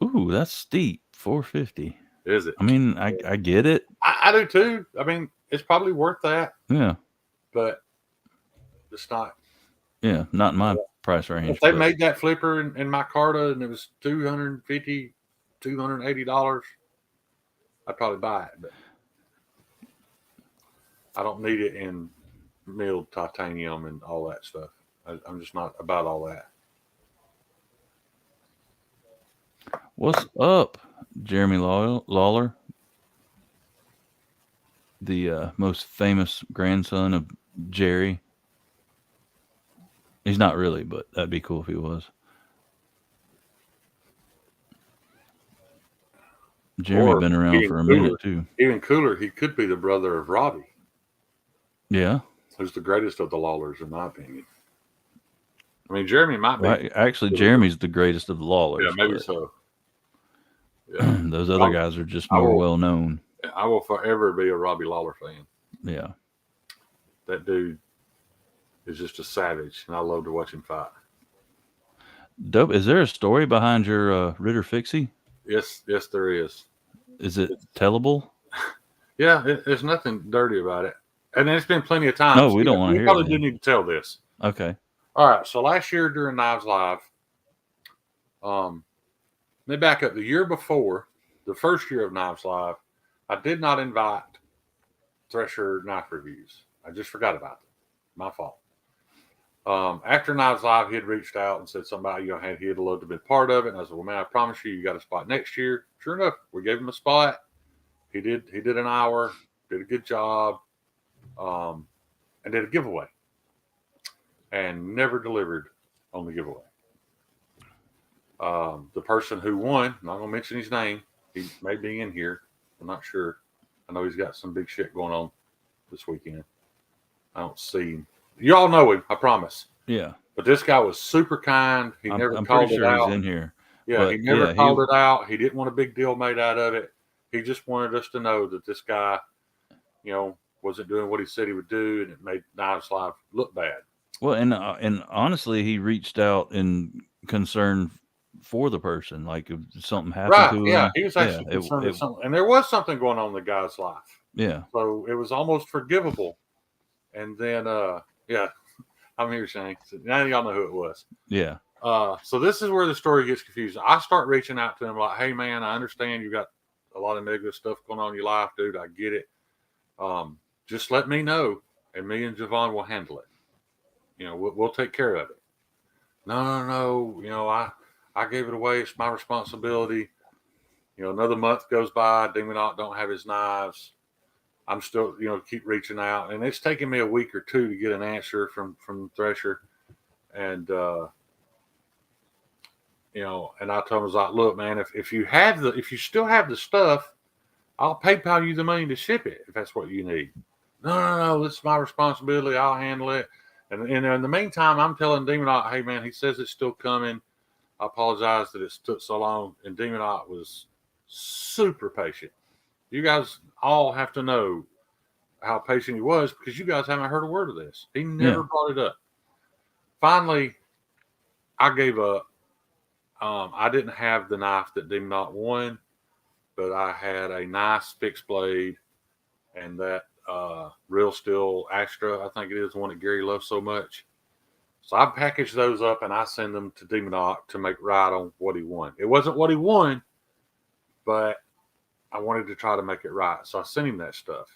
Ooh, that's steep. 450. Is it? I mean, I get it. I do too. I mean, it's probably worth that, Yeah. but it's not. Yeah, not in my price range. If they but made that flipper in my Carta and it was $250, $280, I'd probably buy it. But I don't need it in milled titanium and all that stuff. I'm just not about all that. what's up, Jeremy Lawler, the most famous grandson of Jerry? He's not really, but that'd be cool if he was. Jeremy Or been around for a minute too. Even cooler, he could be the brother of Robbie, Yeah. who's the greatest of the Lawlers, in my opinion. I mean, Jeremy might be. Well, actually, Jeremy's the greatest of the Lawlers. Yeah, maybe but so. Yeah. those other guys are just more well known. I will forever be a Robbie Lawler fan. Yeah. That dude is just a savage, and I love to watch him fight. Dope. Is there a story behind your Ritter Fixie? Yes, there is. Is it tellable? Yeah, there's nothing dirty about it. And there's been plenty of times. No, we don't want to hear it. We probably do need to tell this. Okay. All right. So last year during Knives Live, let me back up. The year before, the first year of Knives Live, I did not invite Thresher knife reviews. I just forgot about it. My fault. After Knives Live, he had reached out and said somebody he had loved to be part of it. And I said, well, man, I promise you got a spot next year. Sure enough, we gave him a spot. He did an hour, did a good job, and did a giveaway. And never delivered on the giveaway. The person who won, I'm not going to mention his name. He may be in here. I'm not sure. I know he's got some big shit going on this weekend. I don't see him. You all know him, I promise. Yeah. But this guy was super kind. He never called it out. He's in here. Yeah, he never called it out. He didn't want a big deal made out of it. He just wanted us to know that this guy, wasn't doing what he said he would do, and it made Knives Live look bad. Well, and honestly, he reached out in concern for the person, like if something happened to him. Yeah, he was actually concerned with something, and there was something going on in the guy's life. Yeah, so it was almost forgivable. And then, I'm here, Shane. So now y'all know who it was. Yeah. So this is where the story gets confusing. I start reaching out to him like, "Hey, man, I understand you got a lot of negative stuff going on in your life, dude. I get it. Just let me know, and me and Javon will handle it. We'll take care of it." No. I gave it away. It's my responsibility. Another month goes by. Demon Ott don't have his knives. I'm still, keep reaching out, and it's taken me a week or two to get an answer from Thresher, and and I told him, I was like, "Look, man, if you still have the stuff, I'll PayPal you the money to ship it if that's what you need." No, this is my responsibility. I'll handle it. And in the meantime, I'm telling Demon Ott, "Hey, man, he says it's still coming. I apologize that it's took so long." And Demon Ott was super patient. You guys all have to know how patient he was because you guys haven't heard a word of this. He never brought it up. Finally, I gave up. I didn't have the knife that Demon Ott won, but I had a nice fixed blade and that Real Steel Astra, I think it is, the one that Gary loves so much. So I packaged those up and I send them to Demon Ott to make right on what he won. It wasn't what he won, but I wanted to try to make it right. So I sent him that stuff.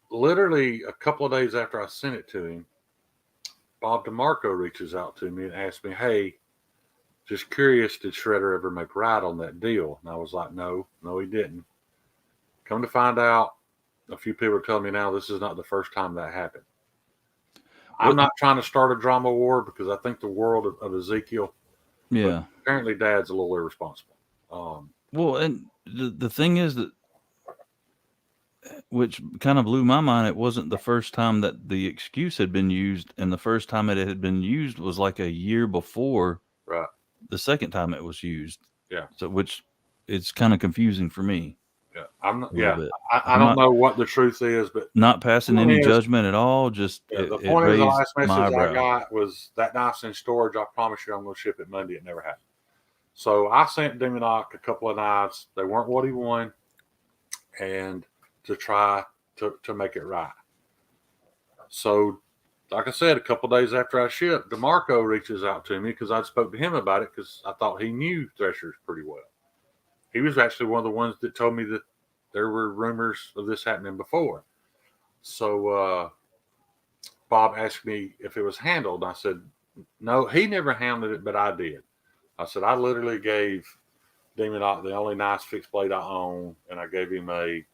Literally a couple of days after I sent it to him, Bob DeMarco reaches out to me and asks me, "Hey, just curious, did Shredder ever make right on that deal?" And I was like, "No, he didn't." Come to find out, a few people are telling me now this is not the first time that happened. I'm not trying to start a drama war because I think the world of Ezekiel. Yeah. But apparently, Dad's a little irresponsible. Well, and the thing is that, which kind of blew my mind, it wasn't the first time that the excuse had been used, and the first time it had been used was like a year before Right. the second time it was used. Yeah. So, which it's kind of confusing for me. Yeah. I'm not. A little Yeah. bit. I don't know what the truth is, but not passing any judgment at all. Just the it point is, the raised last my message I eyebrow. got was that knife's in storage. I promise you, I'm going to ship it Monday. It never happened. So I sent Demonoc a couple of knives. They weren't what he wanted, and to try to make it right. So, like I said, a couple of days after I shipped, DeMarco reaches out to me because I spoke to him about it because I thought he knew Threshers pretty well. He was actually one of the ones that told me that there were rumors of this happening before. So Bob asked me if it was handled. I said, no, he never handled it, but I did. I said, I literally gave Demonoc the only nice fixed blade I own, and I gave him a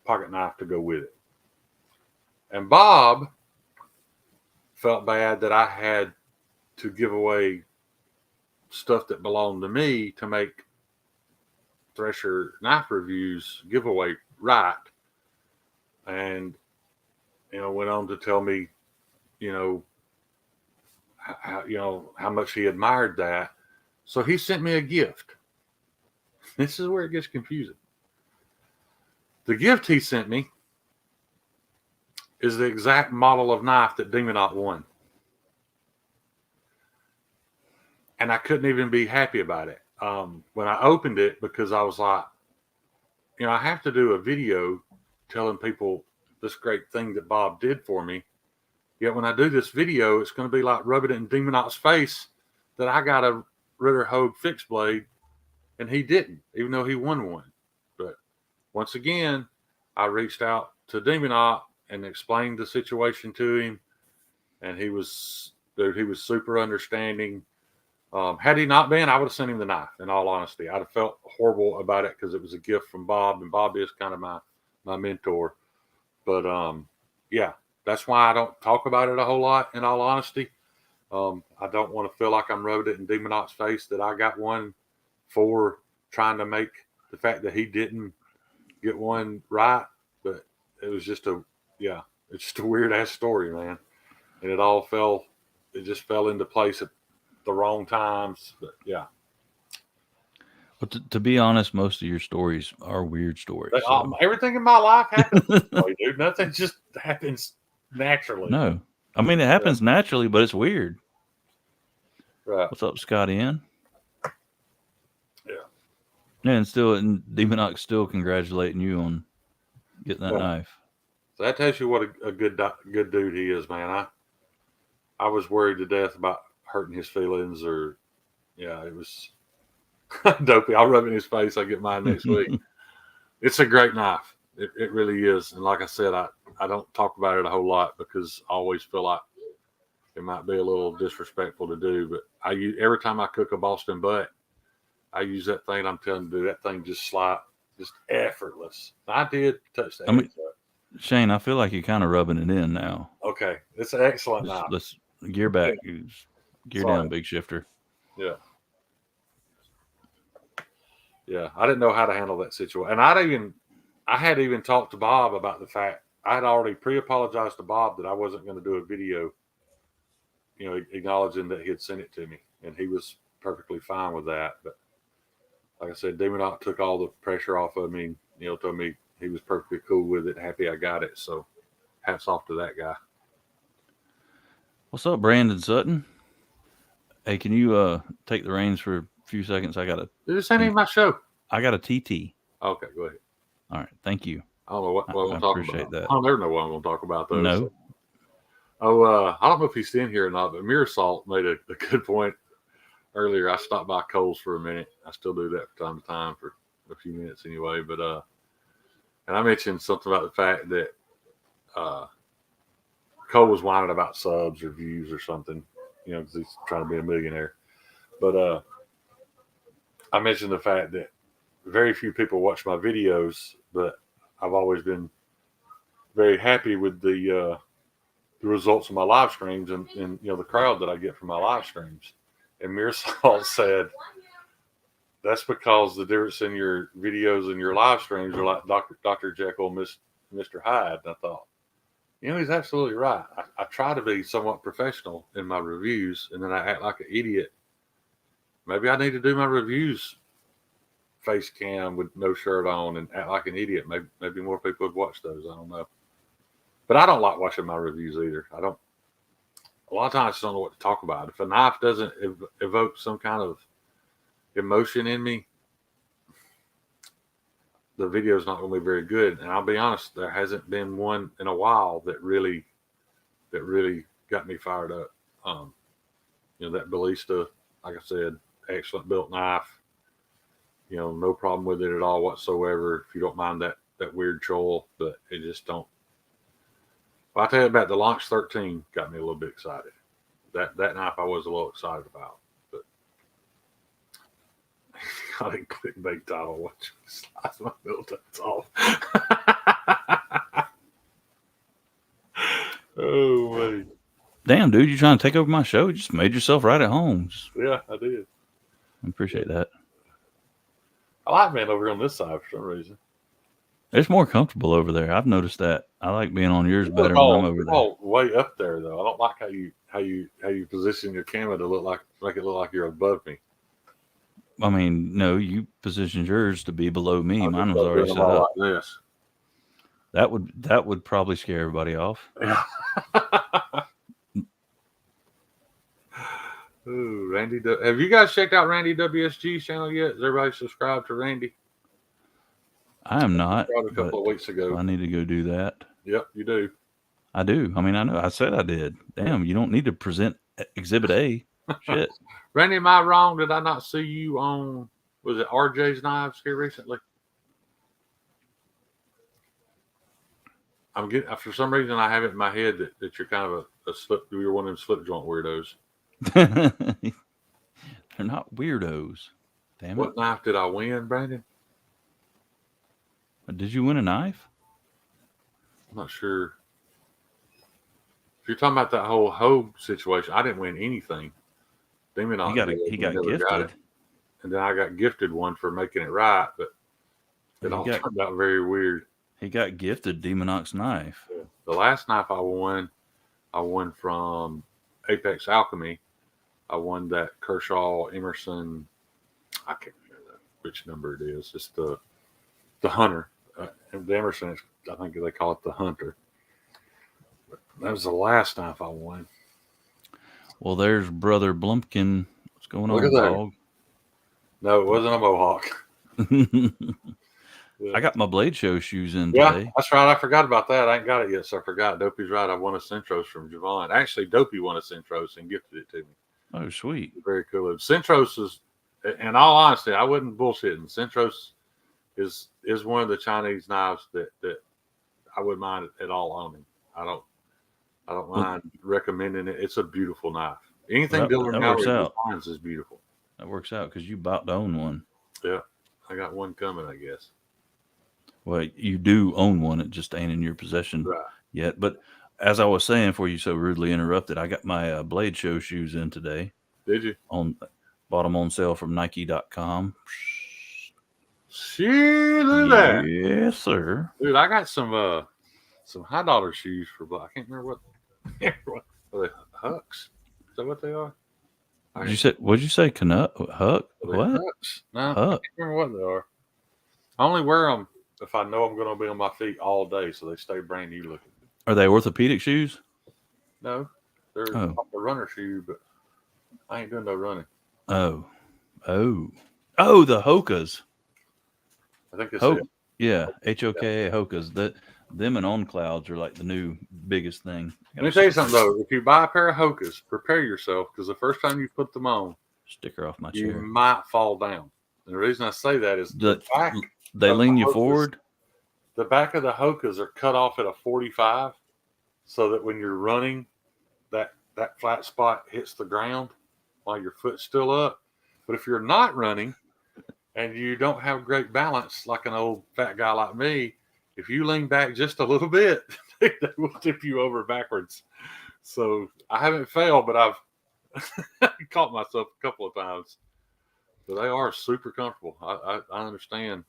pocket knife to go with it. And Bob felt bad that I had to give away stuff that belonged to me to make Thresher knife reviews giveaway right. And, went on to tell me, how much he admired that. So he sent me a gift. This is where it gets confusing. The gift he sent me is the exact model of knife that Demonoc won. And I couldn't even be happy about it. When I opened it, because I was like, I have to do a video telling people this great thing that Bob did for me. Yet when I do this video, it's going to be like rubbing it in Demonoc's face that I got a Ritter Hogue fixed blade and he didn't, even though he won one. But once again, I reached out to Demonoc and explained the situation to him, and he was super understanding. Had he not been, I would have sent him the knife. In all honesty, I'd have felt horrible about it because it was a gift from Bob, and Bob is kind of my mentor. But yeah, that's why I don't talk about it a whole lot. In all honesty, I don't want to feel like I'm rubbing it in Demonoc's face that I got one for trying to make the fact that he didn't get one right. But it was just it's just a weird ass story, man. And it just fell into place at the wrong times. But yeah. But to be honest, most of your stories are weird stories. So. Everything in my life happens this way, dude. Nothing just happens naturally. No. I mean, it happens naturally, but it's weird. Right. What's up, Scotty N? Yeah. And Demonoc's still congratulating you on getting that knife. So that tells you what a good dude he is, man. I was worried to death about hurting his feelings, or it was dopey. I'll rub it in his face. I'll get mine next week. It's a great knife. It really is. And like I said, I don't talk about it a whole lot because I always feel like it might be a little disrespectful to do. But every time I cook a Boston butt, I use that thing. I'm telling you, that thing just effortless. I did touch that. Shane, I feel like you're kind of rubbing it in now. Okay, it's an excellent knife. Let's gear back. Gear down, big shifter. Yeah. Yeah, I didn't know how to handle that situation. And I had even talked to Bob about the fact I had already pre-apologized to Bob that I wasn't going to do a video, acknowledging that he had sent it to me. And he was perfectly fine with that. But like I said, Demonoc took all the pressure off of me and, told me he was perfectly cool with it, happy I got it. So hats off to that guy. What's up, Brandon Sutton? Hey, can you take the reins for a few seconds? This ain't even my show. I got a TT. Okay, go ahead. All right, thank you. I don't know what we'll talk about. Appreciate that. I don't ever know what I'm going to talk about, though. No. So. I don't know if he's in here or not, but Mirror Salt made a good point earlier. I stopped by Cole's for a minute. I still do that from time to time for a few minutes anyway. But and I mentioned something about the fact that Cole was whining about subs or views or something, because he's trying to be a millionaire. But I mentioned the fact that very few people watch my videos, but I've always been very happy with the results of my live streams and the crowd that I get from my live streams. And Mirsal said, that's because the difference in your videos and your live streams are like Dr. Jekyll and Mr. Hyde. And I thought, he's absolutely right. I try to be somewhat professional in my reviews, and then I act like an idiot. Maybe I need to do my reviews face cam with no shirt on and act like an idiot. Maybe more people would watch those. I don't know. But I don't like watching my reviews either. A lot of times I just don't know what to talk about. If a knife doesn't evoke some kind of emotion in me, the video is not going to be very good. And I'll be honest, there hasn't been one in a while that really got me fired up. That Ballista, like I said, excellent built knife. No problem with it at all whatsoever. If you don't mind that weird choil, but it just don't. Well, I'll tell you about the Launch 13 got me a little bit excited. That knife I was a little excited about. But I didn't clickbait title. Watch me slice my middle toes off. Oh, wait. Damn, dude, you trying to take over my show? You just made yourself right at home. Yeah, I did. I appreciate that. I like being over here on this side for some reason. It's more comfortable over there. I've noticed that. I like being on yours better when I'm over there. All way up there though. I don't like how you position your camera to make it look like you're above me. I mean, no, you positioned yours to be below me. Mine was already set up. Like this. That would probably scare everybody off. Yeah. Ooh, Randy, have you guys checked out Randy WSG's channel yet? Is everybody subscribed to Randy? I am not. A couple of weeks ago. I need to go do that. Yep, you do. I do. I mean, I know. I said I did. Damn, you don't need to present Exhibit A. Shit. Randy, am I wrong? Did I not see you on, was it RJ's Knives here recently? I'm getting, for some reason, I have it in my head that you're kind of you're one of them slip joint weirdos. They're not weirdos. Damn it. What knife did I win, Brandon? Did you win a knife? I'm not sure. If you're talking about that whole Hogue situation, I didn't win anything. Demon he got gifted. And then I got gifted one for making it right, but it all turned out very weird. He got gifted Demonox knife. Yeah. The last knife I won from Apex Alchemy. I won that Kershaw Emerson. I can't remember which number it is. It's the Hunter. The Emerson, I think they call it the Hunter. But that was the last knife I won. Well, there's Brother Blumpkin. What's going on, dog? No, it wasn't a Mohawk. I got my Bladeshow shoes in today. Yeah, that's right. I forgot about that. I ain't got it yet, so I forgot. Dopey's right. I won a Centros from Javon. Actually, Dopey won a Centros and gifted it to me. Oh, sweet. Very cool. Centros is, in all honesty, I wasn't bullshitting. Centros is one of the Chinese knives that I wouldn't mind at all owning. I don't mind recommending it. It's a beautiful knife. Anything Dylan Mallory designs is beautiful. That works out because you about to own one. Yeah, I got one coming, I guess. Well, you do own one. It just ain't in your possession yet. But as I was saying, before you so rudely interrupted, I got my Bladeshow shoes in today. Did you? Bought them on sale from Nike.com. Shit, look at that. Yes, sir. Dude, I got some high dollar shoes for I can't remember what are they, Hucks? Is that what they are? What'd you say? Huck? What? Hucks? No, Huck. I can't remember what they are. I only wear them if I know I'm going to be on my feet all day, so they stay brand new looking. Are they orthopedic shoes? No, they're a runner shoe, but I ain't doing no running. Oh, the Hokas. I think it's it. Yeah, Hoka Hokas. Them and On Clouds are like the new biggest thing. Let me tell you something though. If you buy a pair of Hokas, prepare yourself because the first time you put them on, sticker off my chair, you might fall down. And the reason I say that is they lean you forward. The back of the Hokas are cut off at a 45, so that when you're running, that flat spot hits the ground while your foot's still up. But if you're not running and you don't have great balance, like an old fat guy like me, if you lean back just a little bit, they will tip you over backwards. So I haven't failed, but I've caught myself a couple of times. But they are super comfortable. I understand.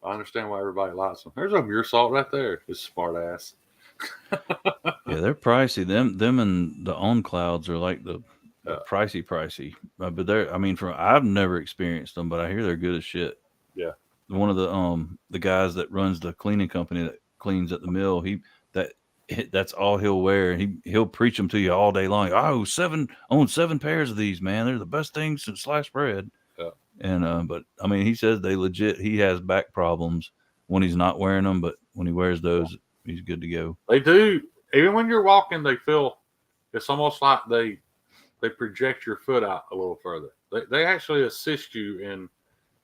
I understand why everybody likes them. There's a Muir salt right there. It's smart ass. Yeah, they're pricey. Them and the On Clouds are like the pricey. But they're, I mean, from I've never experienced them, but I hear they're good as shit. Yeah. One of the guys that runs the cleaning company that cleans at the mill, that's all he'll wear. He'll preach them to you all day long. Oh, own 7 pairs of these, man. They're the best things since sliced bread. Yeah. And but I mean, he says they legit. He has back problems when he's not wearing them, but when he wears those, he's good to go. They do. Even when you're walking, they feel it's almost like they project your foot out a little further. They actually assist you in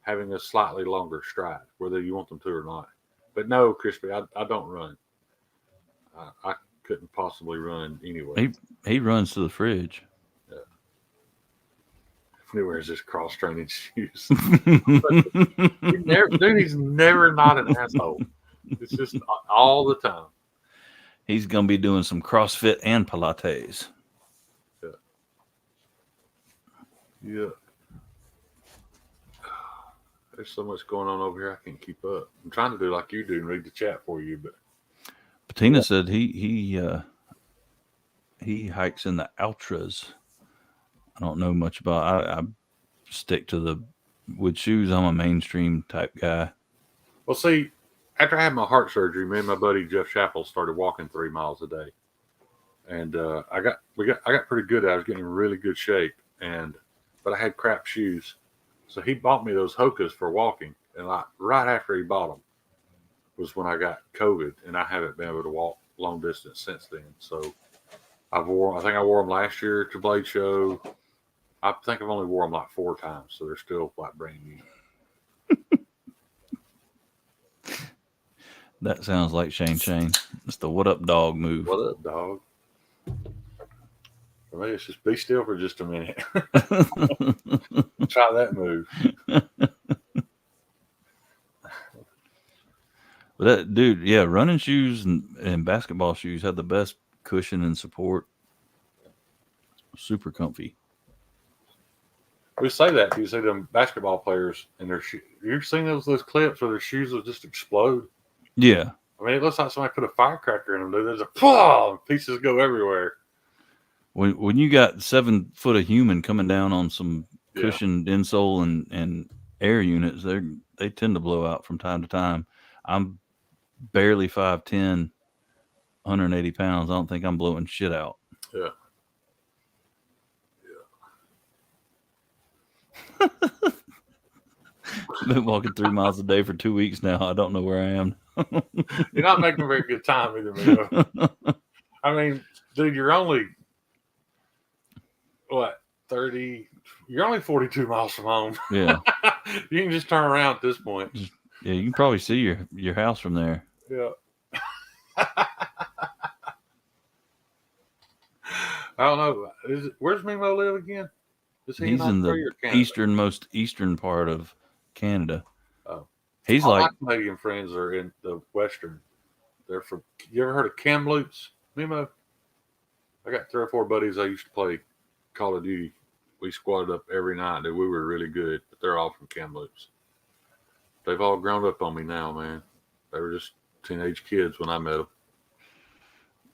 having a slightly longer stride, whether you want them to or not. But no, Crispy, I don't run. I couldn't possibly run anyway. He runs to the fridge. Yeah. He wears his cross training shoes. He's never not an asshole. It's just all the time. He's gonna be doing some CrossFit and Pilates. Yeah. Yeah. There's so much going on over here. I can't keep up. I'm trying to do like you do and read the chat for you, but Bettina said he hikes in the ultras. I don't know much about. I stick to the with shoes. I'm a mainstream type guy. Well, see, after I had my heart surgery, me and my buddy Jeff Chappell started walking 3 miles a day, and I got pretty good. I was getting in really good shape, but I had crap shoes, so he bought me those Hokas for walking, and right after he bought them was when I got COVID, and I haven't been able to walk long distance since then. So I think I wore them last year to Bladeshow. I think I've only wore them like 4 times, so they're still like brand new. That sounds like Shane. It's the what up dog move. What up, dog? For me, it's just be still for just a minute. Try that move. But that dude, yeah, running shoes and basketball shoes have the best cushion and support. Super comfy. We say that. You see them basketball players and their shoes. You've seen those clips where their shoes will just explode? Yeah. I mean, it looks like somebody put a firecracker in them, dude. There's a pieces go everywhere. When you got 7 foot of human coming down on some cushioned insole and air units, they tend to blow out from time to time. I'm barely 5'10", 180 pounds. I don't think I'm blowing shit out. Yeah. Been walking 3 miles a day for 2 weeks now. I don't know where I am. You're not making a very good time either, Mio. I mean, dude, you're only 30? You're only 42 miles from home. Yeah. You can just turn around at this point. Yeah, you can probably see your house from there. Yeah. I don't know. Where's Mimo live again? He's in the eastern part of Canada. Oh, he's all like my Canadian friends are in the western. They're from. You ever heard of Kamloops, Mimo? I got 3 or 4 buddies I used to play Call of Duty. We squatted up every night. Dude, we were really good, but they're all from Kamloops. They've all grown up on me now, man. They were just teenage kids when I met them.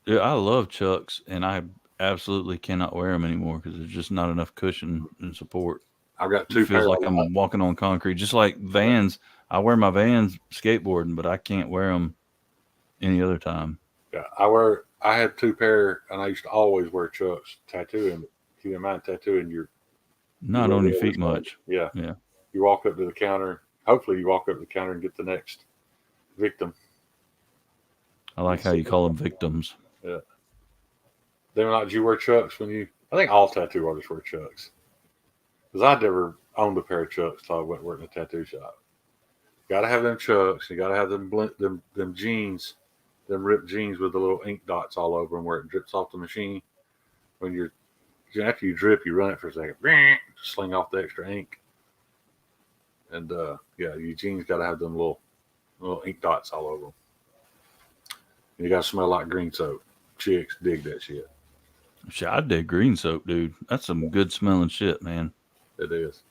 Yeah, I love Chucks, and I absolutely cannot wear them anymore because there's just not enough cushion and support. I've got 2 It feels like I'm walking on concrete, just like Vans. I wear my Vans skateboarding, but I can't wear them any other time. Yeah, I had 2 pair, and I used to always wear Chucks tattooing. Keep in mind, tattooing not on your feet much. Yeah. Yeah. You walk up to the counter. Hopefully, you walk up to the counter and get the next victim. I like how you call them victims. Yeah. Then, did you wear Chucks when you? I think all tattoo artists wear Chucks. Because I never owned a pair of Chucks till I went work in a tattoo shop. You got to have them Chucks. You got to have them jeans them ripped jeans with the little ink dots all over them where it drips off the machine. After you drip, you run it for a second, sling off the extra ink, and your jeans got to have them little ink dots all over them. And you got to smell like green soap. Chicks dig that shit. Shit, I dig green soap, dude. That's some good smelling shit, man. It is.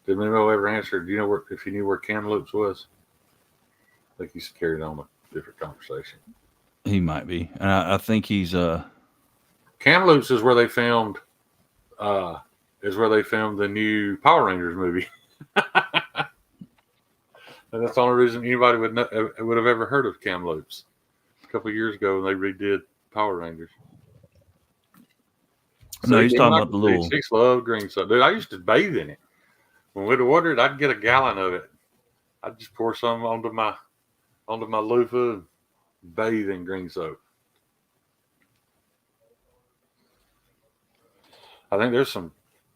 Did Mimo ever answer? Do you know if he knew where Kamloops was? I think he's carried on a different conversation. He might be, and I think he's Kamloops is where they filmed. Is where they filmed the new Power Rangers movie. And that's the only reason anybody would have ever heard of Kamloops. A couple of years ago, when they redid Power Rangers. So no, he's talking about the little. Chicks love green soap, dude. I used to bathe in it. When we'd order it, I'd get a gallon of it. I'd just pour some onto my loofah and bathe in green soap. I think there's some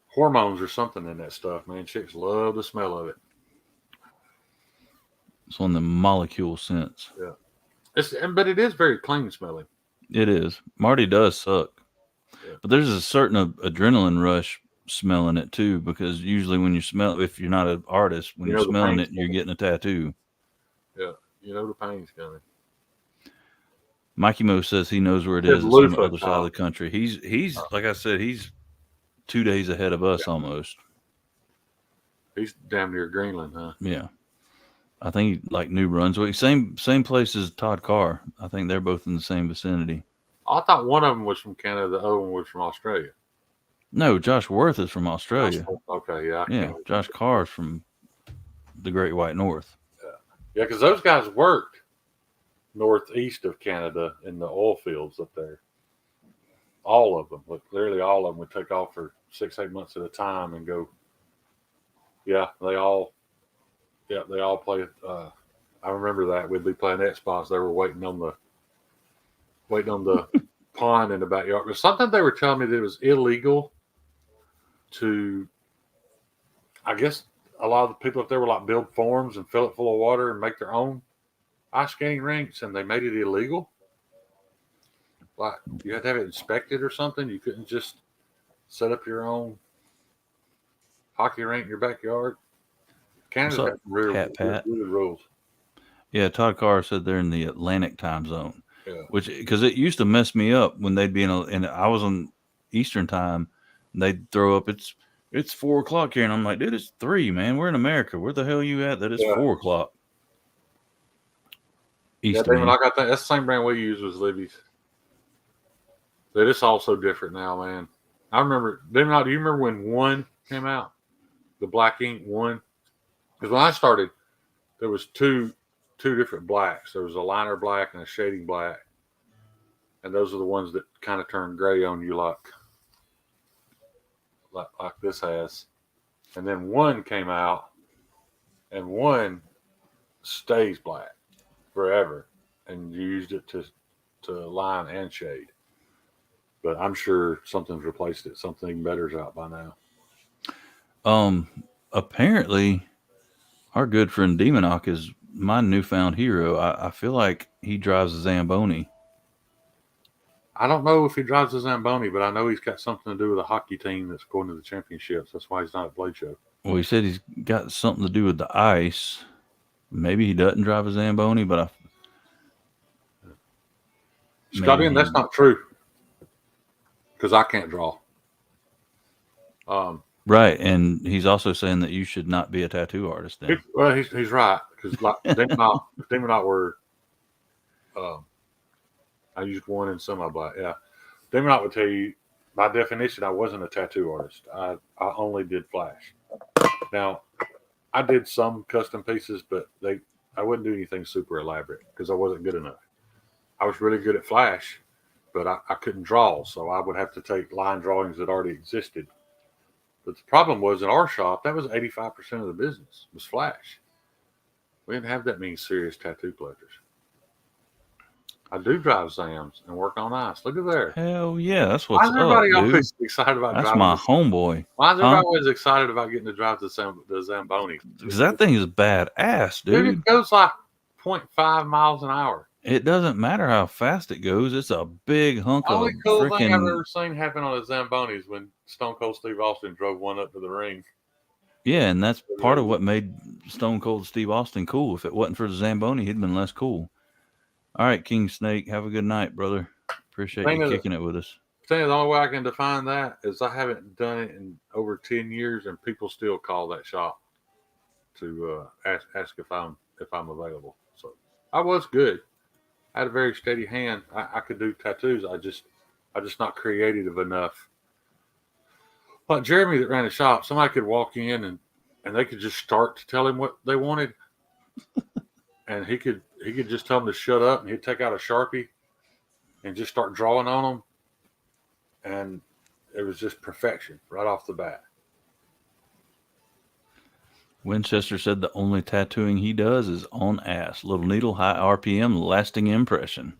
hormones or something in that stuff, man. Chicks love the smell of it. It's one of the molecule scents. Yeah. But it is very clean smelling. It is. Marty does suck. Yeah. But there's a certain adrenaline rush smelling it too, because usually when you smell, if you're not an artist, when you're smelling it, you're getting a tattoo. Yeah. You know the pain's coming. Mikey Mo says he knows where it is. It's on the other side of the country. He's like I said, he's 2 days ahead of us almost. He's damn near Greenland, huh? Yeah. I think like New Brunswick, same place as Todd Carr. I think they're both in the same vicinity. I thought one of them was from Canada, the other one was from Australia. No, Josh Worth is from Australia. Okay, yeah. Yeah, Josh Carr is from the Great White North. Yeah, because those guys worked northeast of Canada in the oil fields up there. All of them, literally all of them would take off for 6-8 months at a time and go. Yeah, they all play. I remember that we'd be playing Xbox. They were waiting on the pond in the backyard. But something they were telling me that it was illegal to. I guess a lot of the people up there were like build farms and fill it full of water and make their own ice skating rinks, and they made it illegal. Like you had to have it inspected or something. You couldn't just set up your own hockey rink in your backyard. Canada's got real rules. Yeah, Todd Carr said they're in the Atlantic time zone. Yeah. Which because it used to mess me up when they'd be and I was on Eastern time, and they'd throw up it's 4:00 here, and I'm like, dude, it's 3, man. We're in America. Where the hell are you at? That it's 4:00. Eastern. Yeah, I got that. That's the same brand we use was Libby's. But it's also different now, man. I remember. Do you remember when One came out? The black ink One. Because when I started, there was two different blacks. There was a liner black and a shading black, and those are the ones that kind of turn gray on you, like this has. And then One came out, and One stays black forever, and you used it to line and shade. But I'm sure something's replaced it. Something better's out by now. Apparently, our good friend Demonock is my newfound hero. I feel like he drives a Zamboni. I don't know if he drives a Zamboni, but I know he's got something to do with a hockey team that's going to the championships. That's why he's not at Bladeshow. Well, he said he's got something to do with the ice. Maybe he doesn't drive a Zamboni, but Scotty, that's not true. Because I can't draw. Right, and he's also saying that you should not be a tattoo artist. Then, he's right because like Demonock were. I used one in semi-black. Yeah, Demonock would tell you by definition I wasn't a tattoo artist. I only did flash. Now, I did some custom pieces, but I wouldn't do anything super elaborate because I wasn't good enough. I was really good at flash, but I couldn't draw, so I would have to take line drawings that already existed. But the problem was in our shop, that was 85% of the business was flash. We didn't have that many serious tattoo collectors. I do drive Zams and work on ice. Look at there. Hell yeah, that's what's up, everybody dude. Always excited about that's driving my homeboy. Why is everybody always excited about getting to drive the Zamboni? Because that thing is badass, dude. It goes like 0.5 miles an hour. It doesn't matter how fast it goes. It's a big hunk The of only cool thing I've freaking ever seen happen on a Zamboni is when Stone Cold Steve Austin drove one up to the ring. yeah, and that's part of what made Stone Cold Steve Austin cool. If it wasn't for the Zamboni, he'd been less cool. All right, King Snake, have a good night, brother. Appreciate you kicking it with us. The only way I can define that is I haven't done it in over 10 years, and people still call that shop to ask if I'm available. So I was good. I had a very steady hand. I could do tattoos. I'm just not creative enough. Like Jeremy that ran the shop, somebody could walk in and they could just start to tell him what they wanted, and he could just tell them to shut up, and he'd take out a Sharpie and just start drawing on them, and it was just perfection right off the bat. Winchester said the only tattooing he does is on ass. Little needle, high RPM, lasting impression.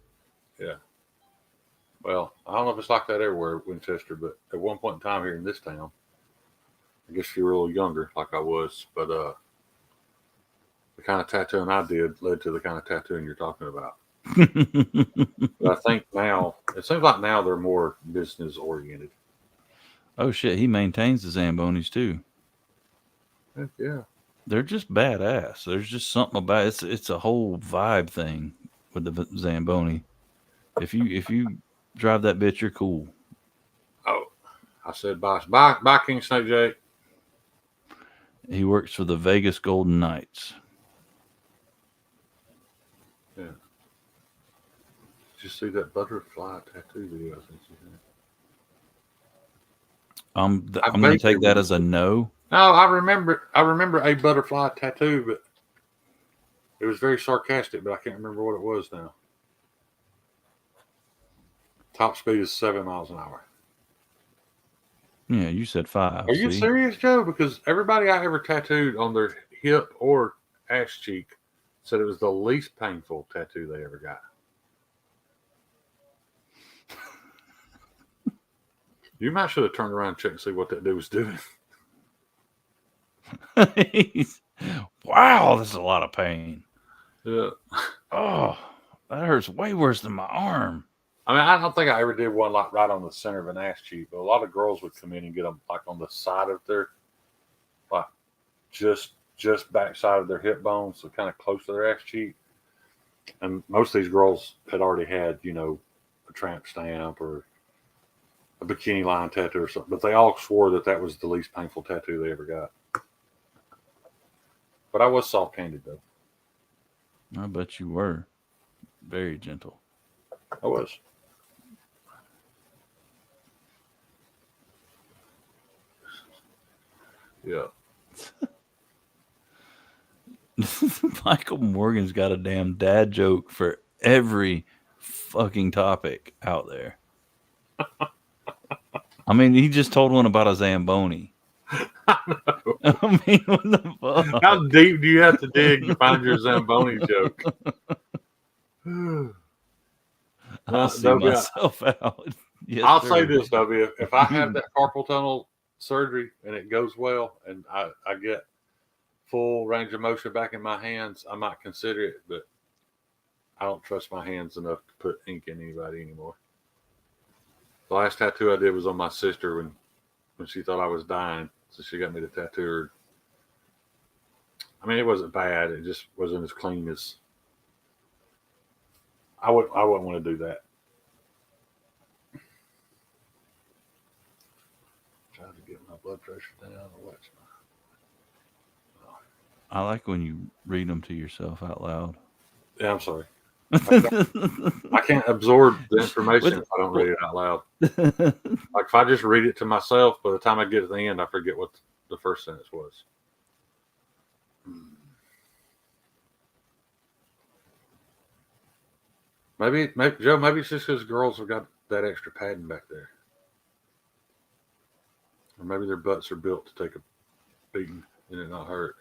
Yeah. Well, I don't know if it's like that everywhere at Winchester, but at one point in time here in this town, I guess if you were a little younger, like I was, but the kind of tattooing I did led to the kind of tattooing you're talking about. But I think now, it seems like now they're more business oriented. Oh shit, he maintains the Zambonis too. Heck yeah. They're just badass. There's just something about it. It's a whole vibe thing with the Zamboni. If you drive that bitch, you're cool. Oh, I said bye, King Snake Jake. He works for the Vegas Golden Knights. Yeah. Did you see that butterfly tattoo video? I think you had. I'm going to take that as a no. No, I remember a butterfly tattoo, but it was very sarcastic, but I can't remember what it was now. Top speed is 7 miles an hour. Yeah, you said 5. Are you serious, Joe? Because everybody I ever tattooed on their hip or ass cheek said it was the least painful tattoo they ever got. You might should have turned around and checked and see what that dude was doing. Wow, this is a lot of pain. Yeah. Oh, that hurts way worse than my arm. I mean, I don't think I ever did one like right on the center of an ass cheek, but a lot of girls would come in and get them like on the side of their, like just backside of their hip bone, so kind of close to their ass cheek. And most of these girls had already had, a tramp stamp or a bikini line tattoo or something, but they all swore that was the least painful tattoo they ever got. But I was soft-handed, though. I bet you were. Very gentle. I was. Yeah. Michael Morgan's got a damn dad joke for every fucking topic out there. I mean, he just told one about a Zamboni. I know. I mean, what the fuck? How deep do you have to dig to find your Zamboni joke? I'll see myself out. Yes, I'll say this, W. If I have that carpal tunnel surgery and it goes well and I get full range of motion back in my hands, I might consider it, but I don't trust my hands enough to put ink in anybody anymore. The last tattoo I did was on my sister when she thought I was dying, so she got me to tattoo her. I mean, it wasn't bad. It just wasn't as clean as I wouldn't want to do that. Trying to get my blood pressure down or what? I like when you read them to yourself out loud. Yeah, I'm sorry. I can't absorb the information if I don't read it out loud. Like if I just read it to myself, by the time I get to the end, I forget what the first sentence was. Maybe Joe, maybe it's just because girls have got that extra padding back there. Or maybe their butts are built to take a beating and it not hurt.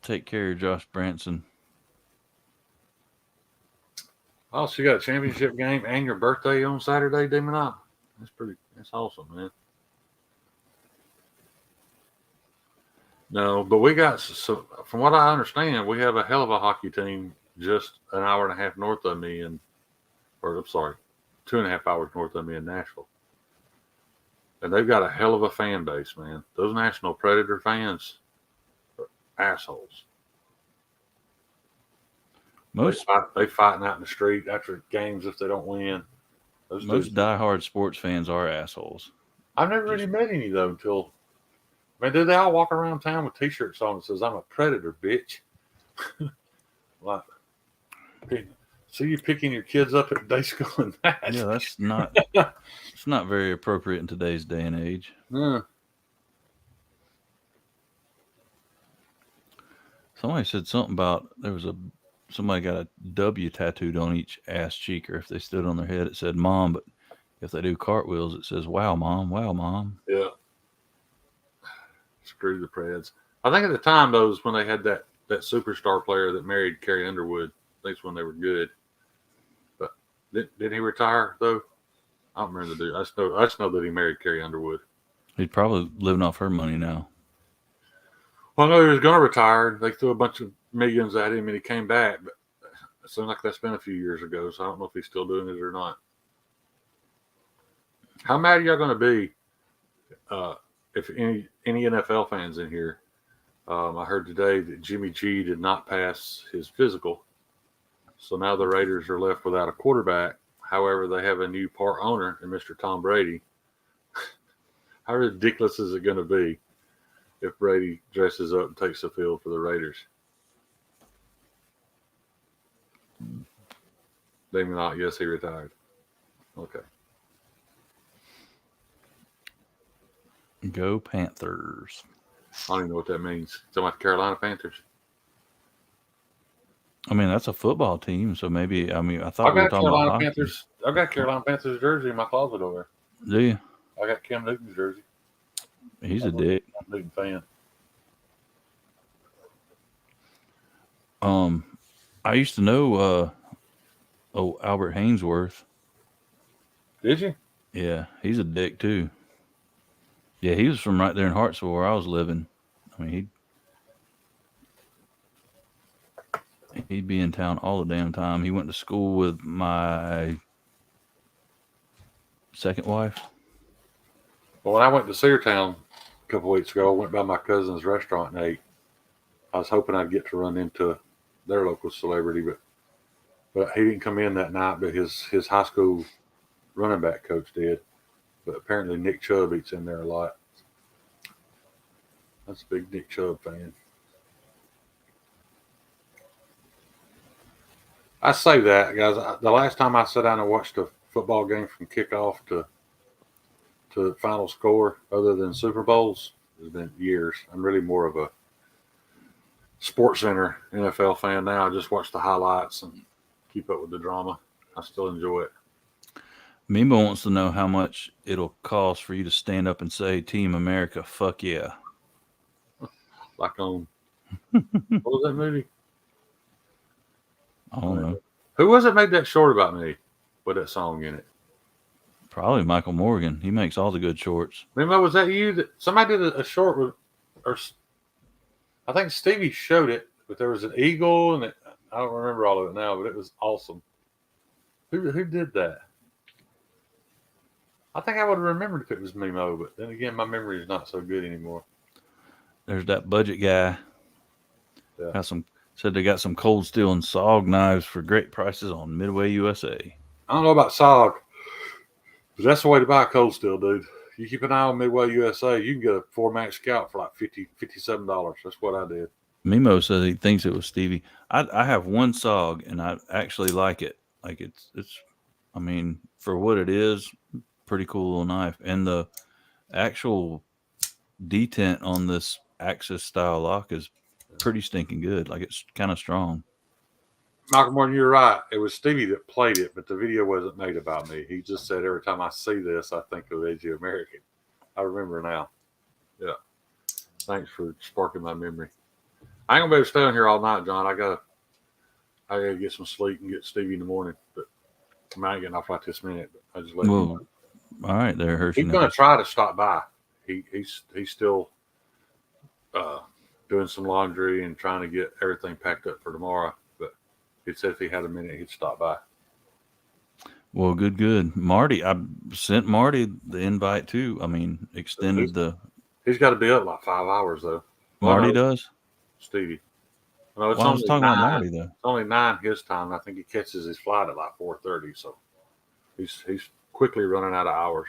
Take care of Josh Branson. Oh, so you got a championship game and your birthday on Saturday, Demon? That's awesome, man. No, but we got, so from what I understand, we have a hell of a hockey team just an hour and a half north of me, 2.5 hours north of me in Nashville. And they've got a hell of a fan base, man. Those National Predator fans are assholes. They fighting out in the street after games if they don't win. Most diehard sports fans are assholes. I've never really met any though until. Man, do they all walk around town with T-shirts on that says "I'm a Predator, bitch"? Like, see you picking your kids up at day school and that. Yeah, that's not. It's not very appropriate in today's day and age. Somebody said something about somebody got a W tattooed on each ass cheek, or if they stood on their head, it said "Mom," but if they do cartwheels, it says "Wow, Mom, wow, Mom." Yeah. Screw the Preds. I think at the time, though, was when they had that superstar player that married Carrie Underwood. I think it's when they were good. But did he retire, though? I don't remember the dude. I just know that he married Carrie Underwood. He's probably living off her money now. Well, no, he was going to retire. They threw a bunch of millions at him, and he came back. But it seems like that's been a few years ago, so I don't know if he's still doing it or not. How mad are y'all going to be if any NFL fans in here? I heard today that Jimmy G did not pass his physical, so now the Raiders are left without a quarterback. However, they have a new part owner in Mr. Tom Brady. How ridiculous is it going to be if Brady dresses up and takes the field for the Raiders? They may not. Yes, he retired. Okay. Go Panthers. I don't even know what that means. Talking about the Carolina Panthers. I mean, that's a football team, so maybe. I mean, I thought I've we were got talking Carolina about Panthers. I've got Carolina Panthers jersey in my closet over there. Do you? I got Cam Newton's jersey. He's a dick. I'm a Newton fan. I used to know Albert Hainsworth. Did you? Yeah, he's a dick too. Yeah, he was from right there in Hartsville where I was living. I mean, he'd be in town all the damn time. He went to school with my second wife. Well, when I went to Cedartown a couple of weeks ago, I went by my cousin's restaurant and ate. I was hoping I'd get to run into their local celebrity, but he didn't come in that night. But his high school running back coach did. But apparently Nick Chubb eats in there a lot. That's a big Nick Chubb fan. I say that, guys. The last time I sat down and watched a football game from kickoff to final score, other than Super Bowls, has been years. I'm really more of a Sports Center NFL fan now. I just watch the highlights and keep up with the drama. I still enjoy it. Mimo wants to know how much it'll cost for you to stand up and say, "Team America, fuck yeah." Like on, what was that movie? I don't know. Who was it made that short about me with that song in it? Probably Michael Morgan. He makes all the good shorts. Mimo, was that you? That somebody did a short with, or I think Stevie showed it, but there was an eagle, and I don't remember all of it now, but it was awesome. Who did that? I think I would have remembered if it was Mimo, but then again, my memory is not so good anymore. There's that budget guy. Yeah. Said they got some cold steel and SOG knives for great prices on Midway USA. I don't know about SOG, but that's the way to buy cold steel, dude. You keep an eye on Midway USA, you can get a 4-Max Scout for like $57. That's what I did. Mimo says he thinks it was Stevie. I have one SOG, and I actually like it. Like it's. I mean, for what it is, pretty cool little knife. And the actual detent on this Axis style lock is pretty stinking good. Like it's kind of strong. Malcolm Morton, you're right. It was Stevie that played it, but the video wasn't made about me. He just said, every time I see this, I think of Edgy American. I remember now. Yeah. Thanks for sparking my memory. I ain't gonna be able to stay on here all night, John. I gotta get some sleep and get Stevie in the morning. But I ain't getting off right this minute. But I just let him know. All right, there, Hershey. He's gonna try to stop by. He's still doing some laundry and trying to get everything packed up for tomorrow. But He said if he had a minute, he'd stop by. Well, good. Marty, I sent Marty the invite too. I mean, extended the. He's got to be up like 5 hours though. Well, Marty no, does. Stevie. No, it's Well, I was only talking 9. about Marty though. It's only 9 his time. I think he catches his flight at like 4:30. So he's quickly running out of hours.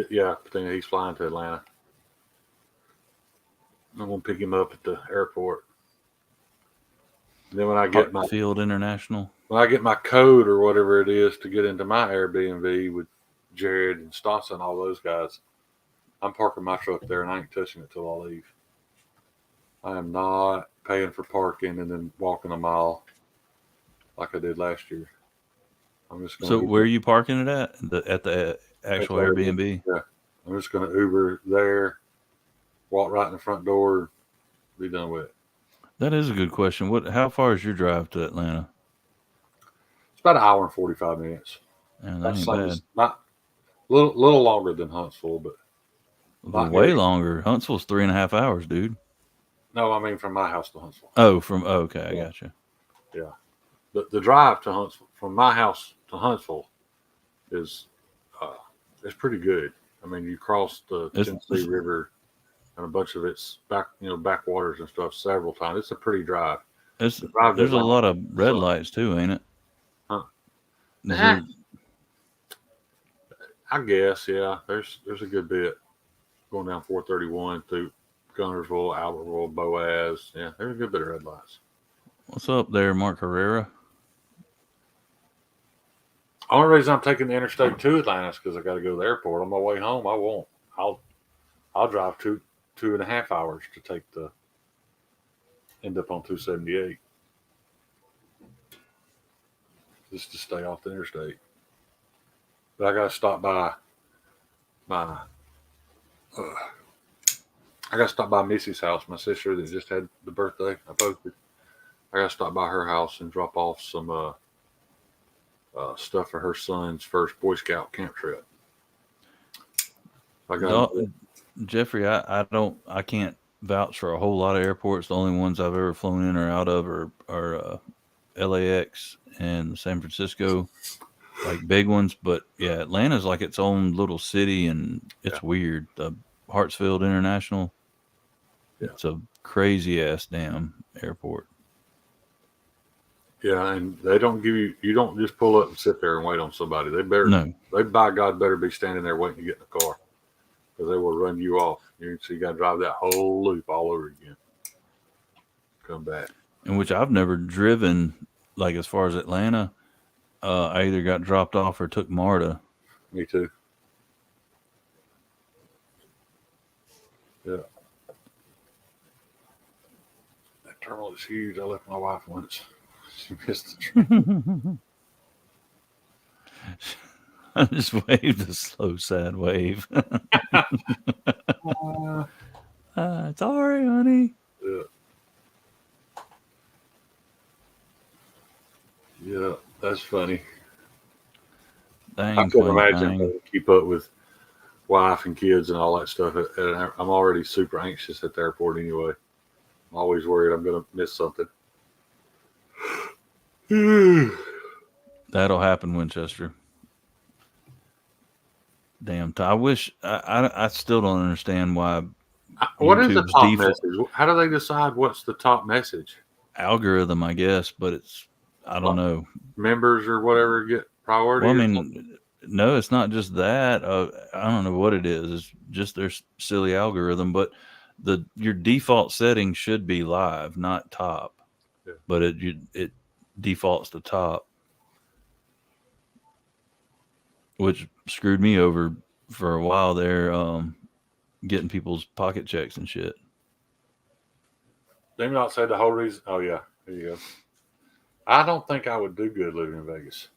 Yeah. He's flying to Atlanta. I'm gonna pick him up at the airport. And then when I get Field International. when I get my code or whatever it is to get into my Airbnb with Jared and Stasa and all those guys, I'm parking my truck there and I ain't touching it till I leave. I am not paying for parking and then walking a mile like I did last year. I'm just going. So where are you parking it at? At the actual Airbnb? Yeah, I'm just going to Uber there, walk right in the front door, be done with it. That is a good question. How far is your drive to Atlanta? It's about an hour and 45 minutes. Man, that ain't bad. Not little longer than Huntsville, but way longer. Huntsville's 3.5 hours, dude. No, I mean from my house to Huntsville. Okay, I gotcha. Yeah, the drive to Huntsville from my house to Huntsville is pretty good. I mean, you cross the Tennessee River and a bunch of its backwaters and stuff several times. It's a pretty drive. There's a lot of red lights too, ain't it? Huh? There... I guess, yeah. There's a good bit going down 431 through Gunnersville, Albertville, Boaz. Yeah, there's a good bit of red lights. What's up there, Mark Herrera? Only reason I'm taking the interstate to Atlanta is because I got to go to the airport. On my way home, I won't. I'll drive 2.5 hours to end up on 278 just to stay off the interstate. But I got to stop by Missy's house, my sister that just had the birthday I posted. I got to stop by her house and drop off some stuff for her son's first Boy Scout camp trip. Jeffrey, I can't vouch for a whole lot of airports. The only ones I've ever flown in or out of are LAX and San Francisco, like big ones. But yeah, Atlanta's like its own little city, and it's weird. The Hartsfield International, it's a crazy ass damn airport. Yeah, and they don't you don't just pull up and sit there and wait on somebody. They by God better be standing there waiting to get in the car, because they will run you off. So you got to drive that whole loop all over again. Come back. In which I've never driven, like as far as Atlanta. I either got dropped off or took MARTA. Me too. Yeah. That terminal is huge. I left my wife once. She missed the train. I just waved a slow, sad wave. Sorry, honey. Yeah. Yeah, that's funny. I couldn't imagine having to keep up with wife and kids and all that stuff. I'm already super anxious at the airport anyway. I'm always worried I'm going to miss something. That'll happen, Winchester. Damn, I wish I still don't understand why. What is the top message? How do they decide what's the top message? Algorithm, I guess, but I don't know. Members or whatever get priority. Well, I mean, no, it's not just that. I don't know what it is. It's just their silly algorithm. But your default setting should be live, not top. Yeah. But it defaults to top, which screwed me over for a while there, getting people's pocket checks and shit. They not say the whole reason. Oh yeah, there you go. I don't think I would do good living in Vegas.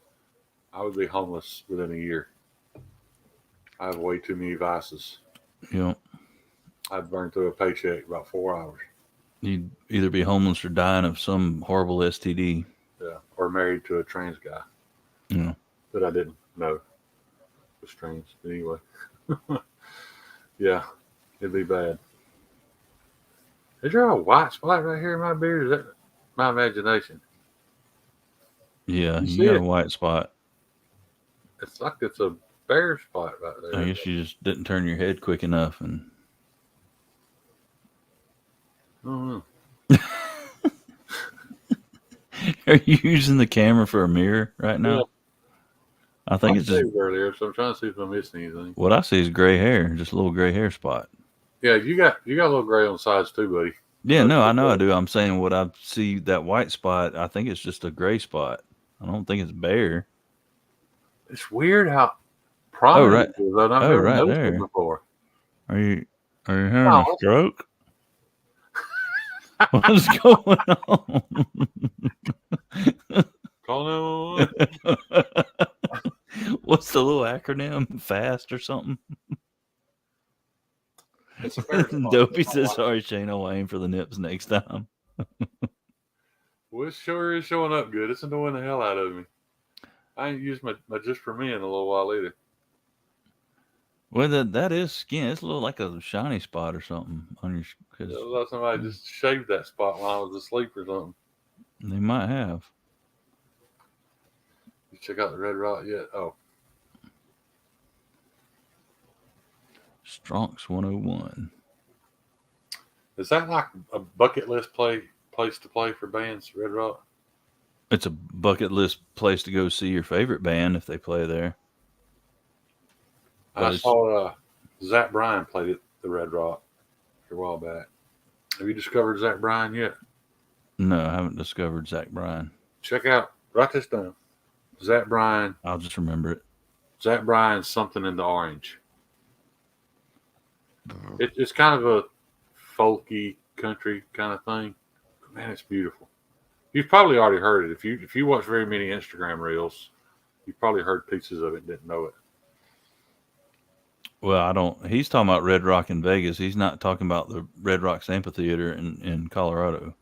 I would be homeless within a year. I have way too many vices. Yeah. I'd burn through a paycheck about 4 hours. You'd either be homeless or dying of some horrible STD. Yeah, or married to a trans guy. Yeah. That I didn't know was trans. But anyway. Yeah. it'd be bad. Is there a white spot right here in my beard? Is that my imagination? Yeah, You you see got a it? white spot. It's like it's a bare spot right I there. guess you just didn't turn your head quick enough. And Mm-hmm. are you using the camera for a mirror right Yeah, now? I I think it's just saved earlier, so I'm trying to see if I'm missing anything. what I see is gray hair, just a little gray hair spot. Yeah, you got a little gray on the sides too, buddy. Yeah, no, I know I do. I'm saying what I see that white spot. I think it's just a gray spot. I don't think it's bare. It's weird how Oh, prominent right. it is. I've Oh, never right noticed it there. before. Are you having a Oh, stroke? What's going on? call 911. What's the little acronym? FAST or something? It's a bare spot. Dopey says, sorry, Shane, I'll aim for the nips next time. Well, it sure is showing up good. It's annoying the hell out of me. I ain't used my Just for Me in a little while either. Well, that is skin. It's a little like a shiny spot or something on your. It was like somebody just shaved that spot while I was asleep or something. They might have. You check out the Red Rock yet? Oh, Stronks 101. is that like a bucket list place to play for bands? Red Rock. It's a bucket list place to go see your favorite band if they play there. I saw Zach Bryan played at the Red Rock a while back. Have you discovered Zach Bryan yet? No, I haven't discovered Zach Bryan. Check out, write this down. Zach Bryan. I'll just remember it. Zach Bryan's Something in the Orange. It's kind of a folky country kind of thing. But man, it's beautiful. You've probably already heard it. If you watch very many Instagram reels, you've probably heard pieces of it and didn't know it. Well, I don't. He's talking about Red Rock in Vegas. He's not talking about the Red Rocks Amphitheater in Colorado.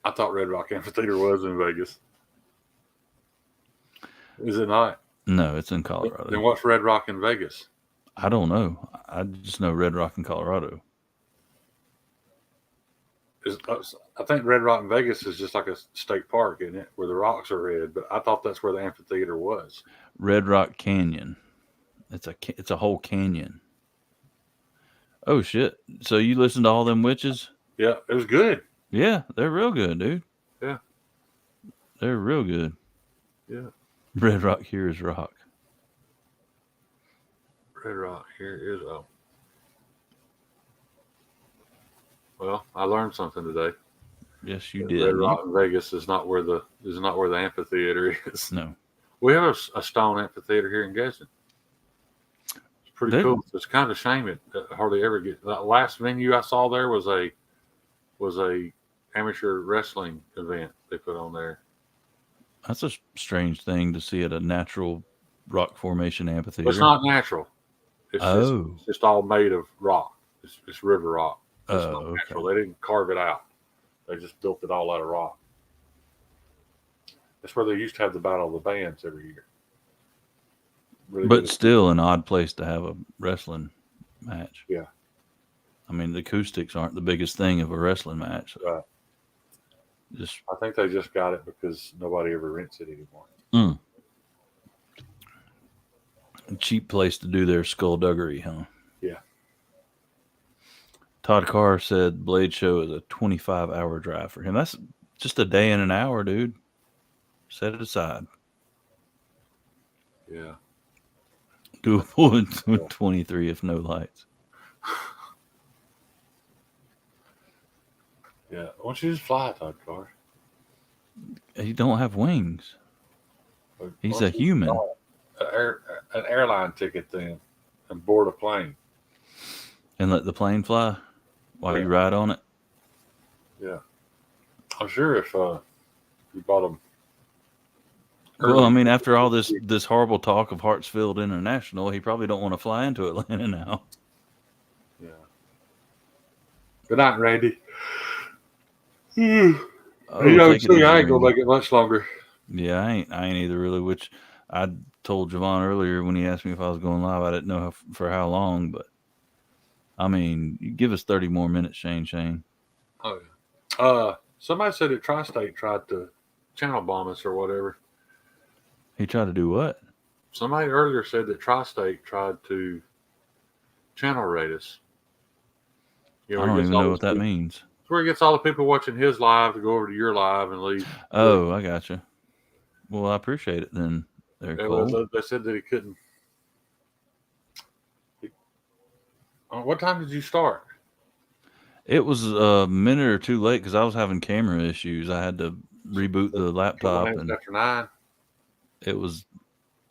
I thought Red Rock Amphitheater was in Vegas. Is it not? No, it's in Colorado. Then what's Red Rock in Vegas? I don't know. I just know Red Rock in Colorado. I think Red Rock in Vegas is just like a state park, isn't it? Where the rocks are red. But I thought that's where the amphitheater was. Red Rock Canyon. It's a whole canyon. Oh shit! So you listened to all them witches? Yeah, it was good. Yeah, they're real good, dude. Yeah, they're real good. Yeah. Red Rock here is rock. Red Rock here is Well, I learned something today. Yes, you did. Red Rock in Vegas is not where the amphitheater is. No. We have a stone amphitheater here in Gadsden. It's pretty cool. It's kind of a shame it hardly ever gets. The last venue I saw there was a amateur wrestling event they put on there. That's a strange thing to see at a natural rock formation amphitheater. But it's not natural. It's just all made of rock. It's river rock. It's not natural. They didn't carve it out. They just built it all out of rock. That's where they used to have the Battle of the Bands every year. Really but still an odd place to have a wrestling match. Yeah. I mean, the acoustics aren't the biggest thing of a wrestling match. So right. I think they just got it because nobody ever rents it anymore. A cheap place to do their skullduggery, huh? Yeah. Todd Carr said Bladeshow is a 25-hour drive for him. That's just a day and an hour, dude. Set it aside. Yeah. Doable in 23 if no lights. Yeah. Why don't you just fly, Todd Carr? He don't have wings. He's a human. An airline ticket then and board a plane. And let the plane fly while you ride on it? Yeah. I'm sure if you bought them. Well, I mean, after all this horrible talk of Hartsfield International, he probably don't want to fly into Atlanta now. Yeah. Good night, Randy. I ain't gonna make it much longer. Yeah, I ain't either really. Which I told Javon earlier when he asked me if I was going live, I didn't know for how long, but I mean, you give us 30 more minutes, Shane. Oh yeah. Somebody said that Tri-State tried to channel bomb us or whatever. He tried to do what? Somebody earlier said that Tri-State tried to channel rate us. I don't even know what that means. It's where he gets all the people watching his live to go over to your live and leave. Oh, I gotcha. Well, I appreciate it then. There, Cole. They said that he couldn't. What time did you start? It was a minute or two late because I was having camera issues. I had to reboot the laptop, and after 9. It was.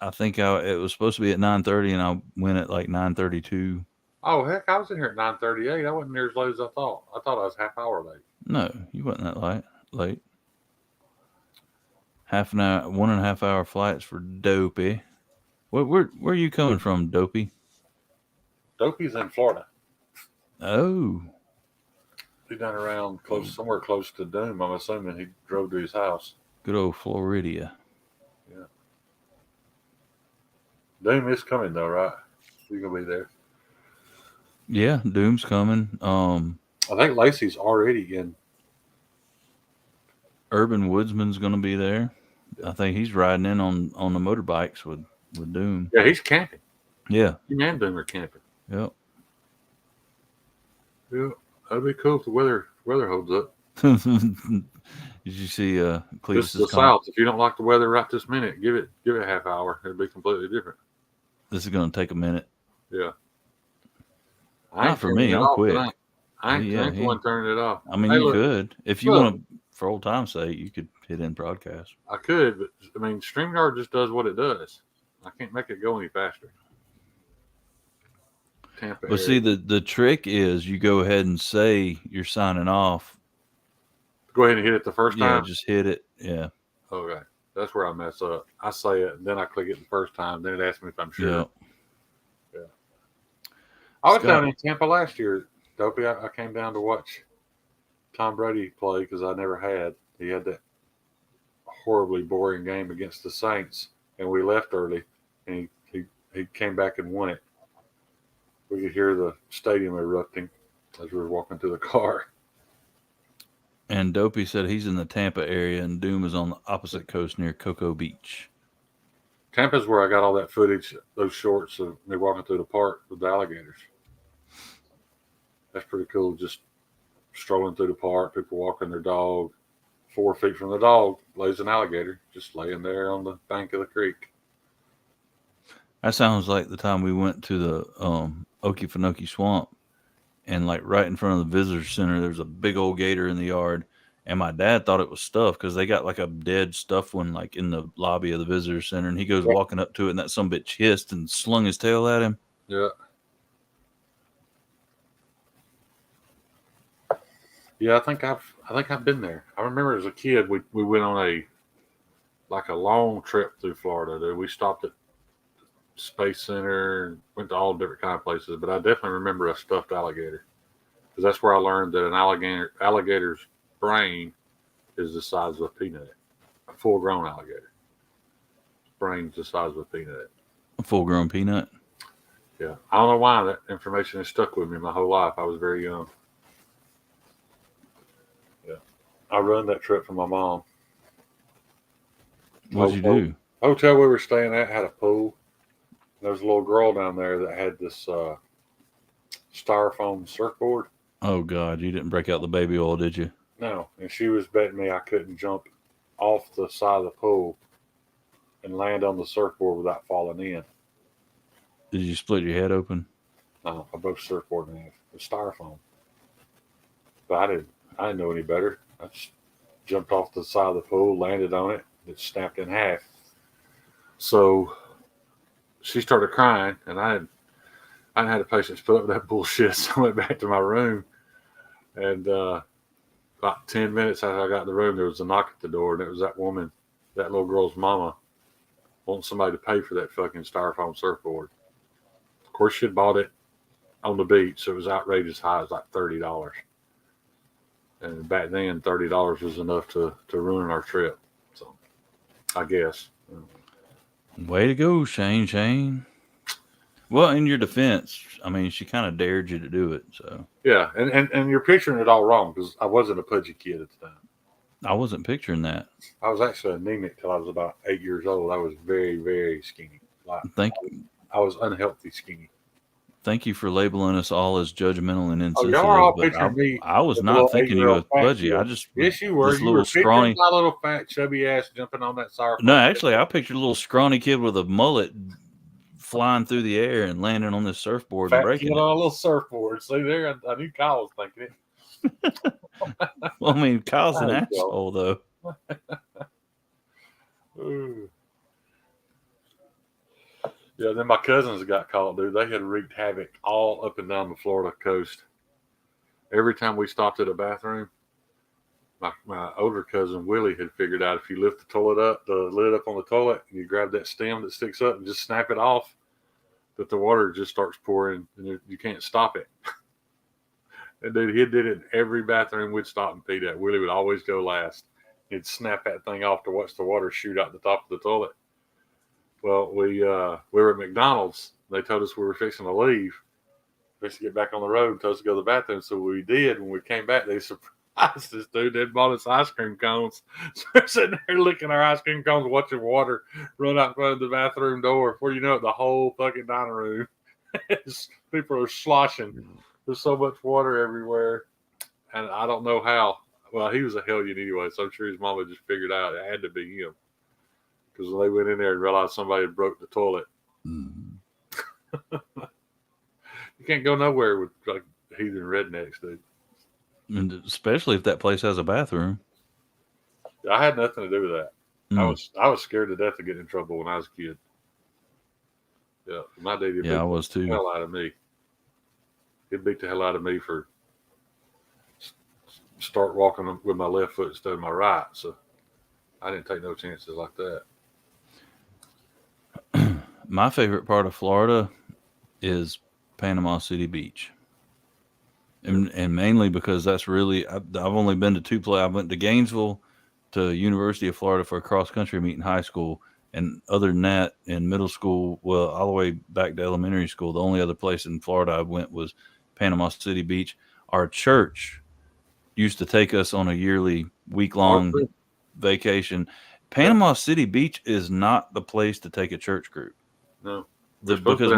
I think it was supposed to be at 9:30, and I went at like 9:32. Oh heck! I was in here at 9:38. I wasn't near as late as I thought. I thought I was half hour late. No, you wasn't that late. Half an hour, 1.5 hour flights for Dopey. Where are you coming from, Dopey? Dopey's in Florida. Oh. He's down around somewhere close to Doom. I'm assuming he drove to his house. Good old Floridia. Yeah. Doom is coming though, right? You're gonna be there. Yeah, Doom's coming. I think Lacey's already in. Urban Woodsman's gonna be there. I think he's riding in on the motorbikes with Doom. Yeah, he's camping. Yeah. He and Doom are camping. Yep. Yeah, that'd be cool if the weather holds up. Did you see Cletus? This is the South. If you don't like the weather right this minute, give it a half hour. It'll be completely different. This is gonna take a minute. Yeah. Not for me. I'm quick. I ain't the one turning it off. I mean, you could. If you want to, for old time's sake, you could hit in broadcast. I could, but I mean, StreamYard just does what it does. I can't make it go any faster. Tampa area. See, the trick is you go ahead and say you're signing off. Go ahead and hit it the first time? Yeah, just hit it. Yeah. Okay. That's where I mess up. I say it, and then I click it the first time. Then it asks me if I'm sure. Yeah. I was down in Tampa last year, Dopey. I came down to watch Tom Brady play because I never had. He had that horribly boring game against the Saints, and we left early, and he came back and won it. We could hear the stadium erupting as we were walking to the car. And Dopey said he's in the Tampa area, and Doom is on the opposite coast near Cocoa Beach. Tampa's where I got all that footage, those shorts of me walking through the park with the alligators. That's pretty cool. Just strolling through the park, people walking their dog. 4 feet from the dog lays an alligator just laying there on the bank of the creek. That sounds like the time we went to the Okefenokee Swamp, and like right in front of the visitor center, there's a big old gator in the yard. And my dad thought it was stuffed because they got like a dead stuffed one like in the lobby of the visitor center. And he goes walking up to it, and that sumbitch hissed and slung his tail at him. Yeah. Yeah, I think I've been there. I remember as a kid we went on a long trip through Florida. Dude. We stopped at Space Center and went to all different kind of places. But I definitely remember a stuffed alligator because that's where I learned that an alligator's brain is the size of a peanut. A full-grown alligator. Brain's the size of a peanut. A full-grown peanut? Yeah. I don't know why that information has stuck with me my whole life. I was very young. Yeah. I run that trip for my mom. What'd you do? The hotel we were staying at had a pool. There was a little girl down there that had this styrofoam surfboard. Oh, God. You didn't break out the baby oil, did you? No, and she was betting me I couldn't jump off the side of the pool and land on the surfboard without falling in. Did you split your head open? No, I broke the surfboard in half. It was styrofoam. But I didn't know any better. I just jumped off the side of the pool, landed on it, it snapped in half. So she started crying, and I hadn't had the patience to put up with that bullshit, so I went back to my room, and about 10 minutes after I got in the room, there was a knock at the door, and it was that woman, that little girl's mama, wanting somebody to pay for that fucking styrofoam surfboard. Of course, she had bought it on the beach, so it was outrageous high. It was like $30. And back then, $30 was enough to ruin our trip. So, I guess. Way to go, Shane. Well, in your defense, I mean, she kind of dared you to do it, so. Yeah, and you're picturing it all wrong because I wasn't a pudgy kid at the time. I wasn't picturing that. I was actually anemic till I was about 8 years old. I was very, very skinny. Like Thank I was unhealthy skinny. you for labeling us all as judgmental and Oh, y'all are all insensitive, but picturing me I was as a not little thinking you 8-year-old as fat pudgy. I kid. just Yes, you were. this You were little picturing scrawny. my little fat, chubby ass jumping on that styrofoam. No, actually, I pictured a little scrawny kid with a mullet flying through the air and landing on this surfboard and Fat kid breaking it. on a little surfboard. See there, I knew Kyle was thinking it. Well, I mean, Kyle's an There you go. asshole, though. Ooh. Yeah, then my cousins got caught, dude. They had wreaked havoc all up and down the Florida coast. Every time we stopped at a bathroom, my older cousin Willie had figured out if you lift the lid up on the toilet, and you grab that stem that sticks up and just snap it off, that the water just starts pouring and you can't stop it. And dude, he did it in every bathroom we'd stop and pee at. Willie would always go last. He'd snap that thing off to watch the water shoot out the top of the toilet. Well, we were at McDonald's. They told us we were fixing to leave, fixing to get back on the road, and told us to go to the bathroom. So we did. When we came back, they surprised us, dude. They bought us ice cream cones. So we're sitting there licking our ice cream cones, watching water run out front of the bathroom door. Before you know it, the whole fucking dining room, people are sloshing. There's so much water everywhere, and I don't know how. Well, he was a hellion anyway, so I'm sure his mama just figured out it had to be him. Because they went in there and realized somebody had broke the toilet. You can't go nowhere with like heathen rednecks, dude. And especially if that place has a bathroom. I had nothing to do with that. I was scared to death of getting in trouble when I was a kid. Yeah, my daddy beat I was the too. hell out of me. He'd beat the hell out of me for start walking with my left foot instead of my right. So I didn't take no chances like that. My favorite part of Florida is Panama City Beach. And mainly because that's really, I've only been to two places. I went to Gainesville, to University of Florida for a cross country meet in high school. And other than that, in middle school, well, all the way back to elementary school, the only other place in Florida I went was Panama City Beach. Our church used to take us on a yearly week-long vacation. Panama City Beach is not the place to take a church group. No, because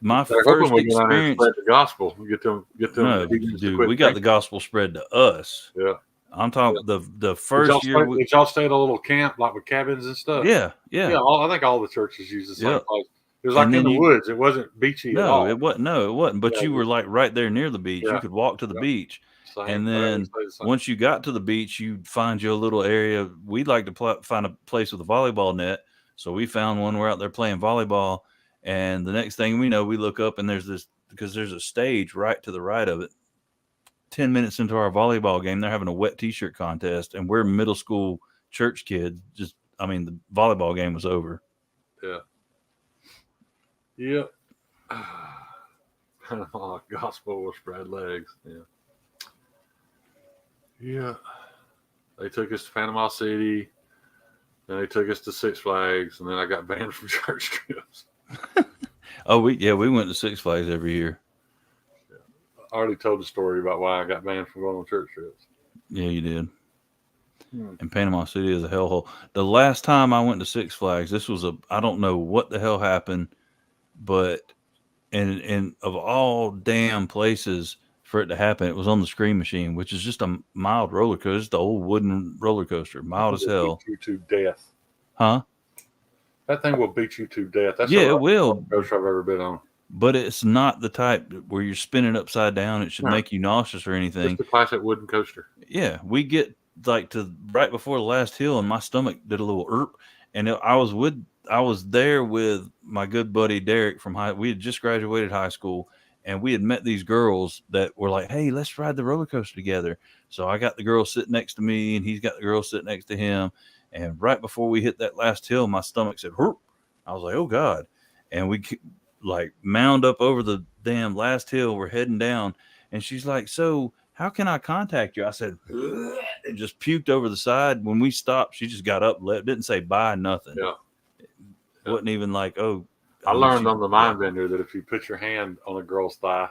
my first experience, spread the gospel. Get them. No, dude, we got the gospel spread to us. Yeah, I'm talking the first year. Did y'all stay at a little camp like with cabins and stuff? Yeah. I think all the churches use the same place. It was like in the woods. It wasn't beachy at all. It wasn't. But you were like right there near the beach. You could walk to the beach. And then once you got to the beach, you'd find you a little area. We'd like to find a place with a volleyball net. So we found one. We're out there playing volleyball. And the next thing we know, we look up and there's a stage right to the right of it. 10 minutes into our volleyball game, they're having a wet t-shirt contest. And we're middle school church kids. The volleyball game was over. Yeah. Yep. Panama gospel will spread legs. Yeah. Yeah. They took us to Panama City. Then they took us to Six Flags, and then I got banned from church trips. we went to Six Flags every year. Yeah. I already told the story about why I got banned from going on church trips. Yeah, you did. And Panama City is a hellhole. The last time I went to Six Flags, I don't know what the hell happened, but and of all damn places for it to happen, it was on the Scream Machine, which is just a mild roller coaster. It's the old wooden roller coaster, mild as hell. Beat you to death. Huh? That thing will beat you to death. That's it will. Roller coaster I've ever been on. But it's not the type where you're spinning upside down. It should make you nauseous or anything. It's the classic wooden coaster. Yeah, we get like to right before the last hill, and my stomach did a little erp, and I was there with my good buddy Derek from we had just graduated high school, and we had met these girls that were like, "Hey, let's ride the roller coaster together." So I got the girl sitting next to me, and he's got the girl sitting next to him. And right before we hit that last hill, my stomach said, "Herp." I was like, "Oh God!" And we like mound up over the damn last hill. We're heading down, and she's like, "So how can I contact you?" I said, and just puked over the side. When we stopped, she just got up, didn't say bye, nothing. Yeah. wasn't even like, oh. I learned on the mind bender that if you put your hand on a girl's thigh,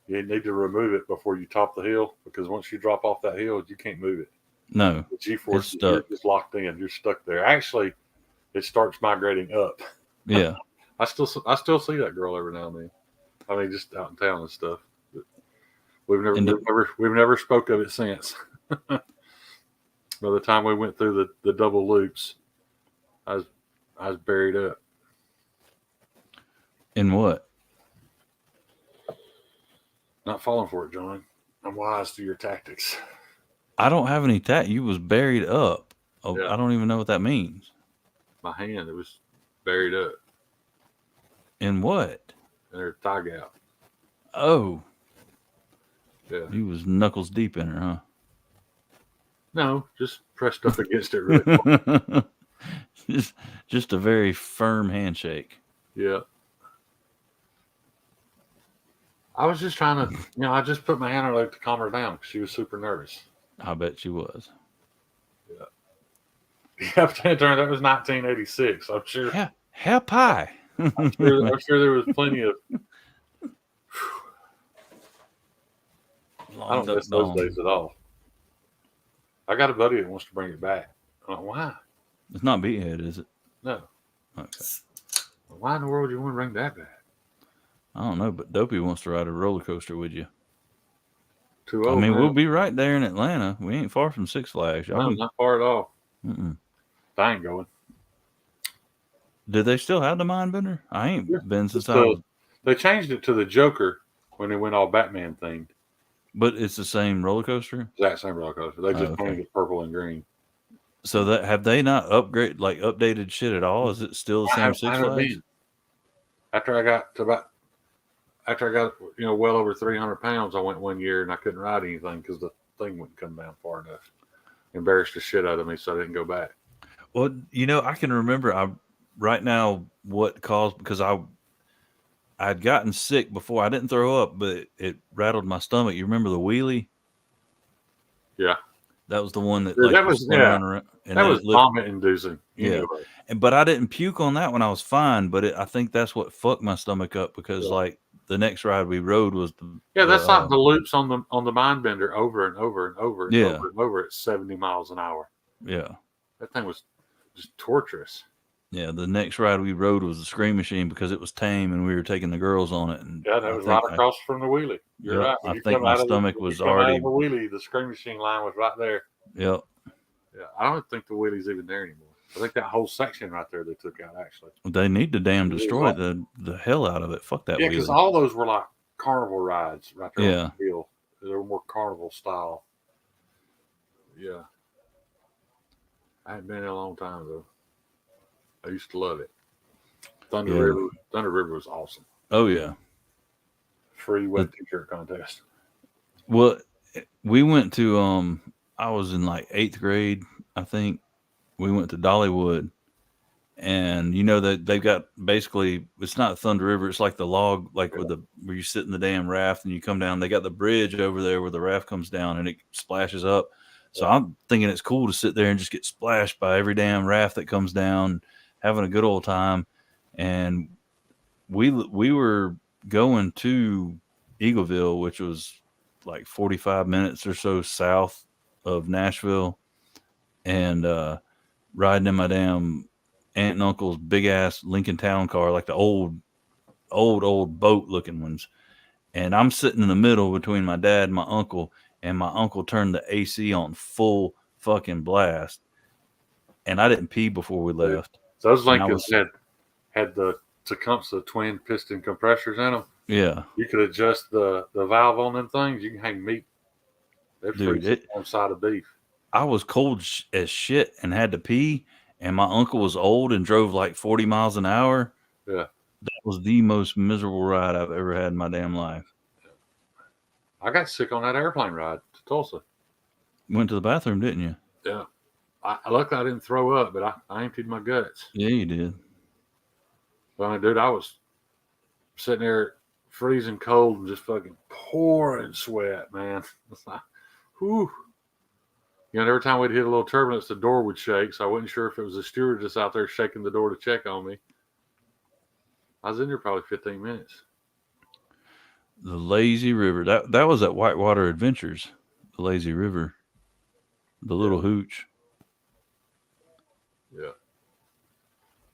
you need to remove it before you top the hill, because once you drop off that hill, you can't move it. No, the G-force, you're just locked in. You're stuck there. Actually, it starts migrating up. Yeah. I still see that girl every now and then. I mean, just out in town and stuff. But we've never spoke of it since. By the time we went through the double loops, I was buried up. In what? Not falling for it, John. I'm wise to your tactics. I don't have any You was buried up. Oh, Yeah. I don't even know what that means. My hand, it was buried up. In what? In her thigh gap. Oh. Yeah. You was knuckles deep in her, huh? No, just pressed up against it really quick. just a very firm handshake. Yeah. I was just trying to, I just put my hand on her to calm her down because she was super nervous. I bet she was. Yeah. Yeah, it turned out it was 1986. I'm sure. Yeah, hell pie. I'm sure there was plenty of. I don't miss those days at all. I got a buddy that wants to bring it back. I'm like, why? It's not Beathead, is it? No. Okay. Why in the world do you want to bring that back? I don't know, but Dopey wants to ride a roller coaster with you. Too old. I mean, we'll be right there in Atlanta. We ain't far from Six Flags. No, not far at all. Mm-mm. I ain't going. Did they still have the mind bender? I ain't been since They changed it to the Joker when they went all Batman themed. But it's the same roller coaster? Exact same roller coaster. They just painted it purple and green. So that have they not updated shit at all? Is it still the same Six Flags? After I got well over 300 pounds, I went one year and I couldn't ride anything because the thing wouldn't come down far enough. Embarrassed the shit out of me, so I didn't go back. Well, I can remember right now what caused, because I'd gotten sick before. I didn't throw up, but it rattled my stomach. You remember the wheelie? Yeah. That was the one that was around, and that was vomit inducing. Yeah. But I didn't puke on that when I was fine, but I think that's what fucked my stomach up, because the next ride we rode was that's like the loops on the mind bender over and over and over and over and over at 70 miles an hour. Yeah. That thing was just torturous. Yeah, the next ride we rode was the Scream Machine because it was tame and we were taking the girls on it. And that was right across from the wheelie. You're right. I think my stomach was already. Out of the wheelie, the Scream Machine line was right there. Yep. Yeah, I don't think the wheelie's even there anymore. I think that whole section right there they took out, actually. They need to damn destroy the hell out of it. Fuck that wheelie. Yeah, because all those were like carnival rides right there on the hill. They were more carnival style. Yeah. I hadn't been in a long time, though. I used to love it. Thunder River was awesome. Oh, yeah. Free wet t-shirt contest. Well, we went to, I was in like 8th grade, I think. We went to Dollywood. And that they've got basically, it's not Thunder River, it's like the log, like where you sit in the damn raft and you come down. They got the bridge over there where the raft comes down and it splashes up. So I'm thinking it's cool to sit there and just get splashed by every damn raft that comes down, having a good old time. And we were going to Eagleville, which was like 45 minutes or so south of Nashville, and riding in my damn aunt and uncle's big ass Lincoln Town car, like the old boat looking ones. And I'm sitting in the middle between my dad and my uncle, and my uncle turned the AC on full fucking blast. And I didn't pee before we left. Those Lincolns had the Tecumseh twin piston compressors in them. Yeah. You could adjust the valve on them things. You can hang meat. They're freezing on side of beef. I was cold as shit and had to pee, and my uncle was old and drove like 40 miles an hour. Yeah. That was the most miserable ride I've ever had in my damn life. I got sick on that airplane ride to Tulsa. Went to the bathroom, didn't you? Yeah. Luckily, I didn't throw up, but I emptied my guts. Yeah, you did. Well, dude, I was sitting there freezing cold and just fucking pouring sweat, man. It's like, whew. You know, every time we'd hit a little turbulence, the door would shake. So I wasn't sure if it was a stewardess out there shaking the door to check on me. I was in there probably 15 minutes. The lazy river. That was at Whitewater Adventures. The lazy river. The little hooch. Yeah.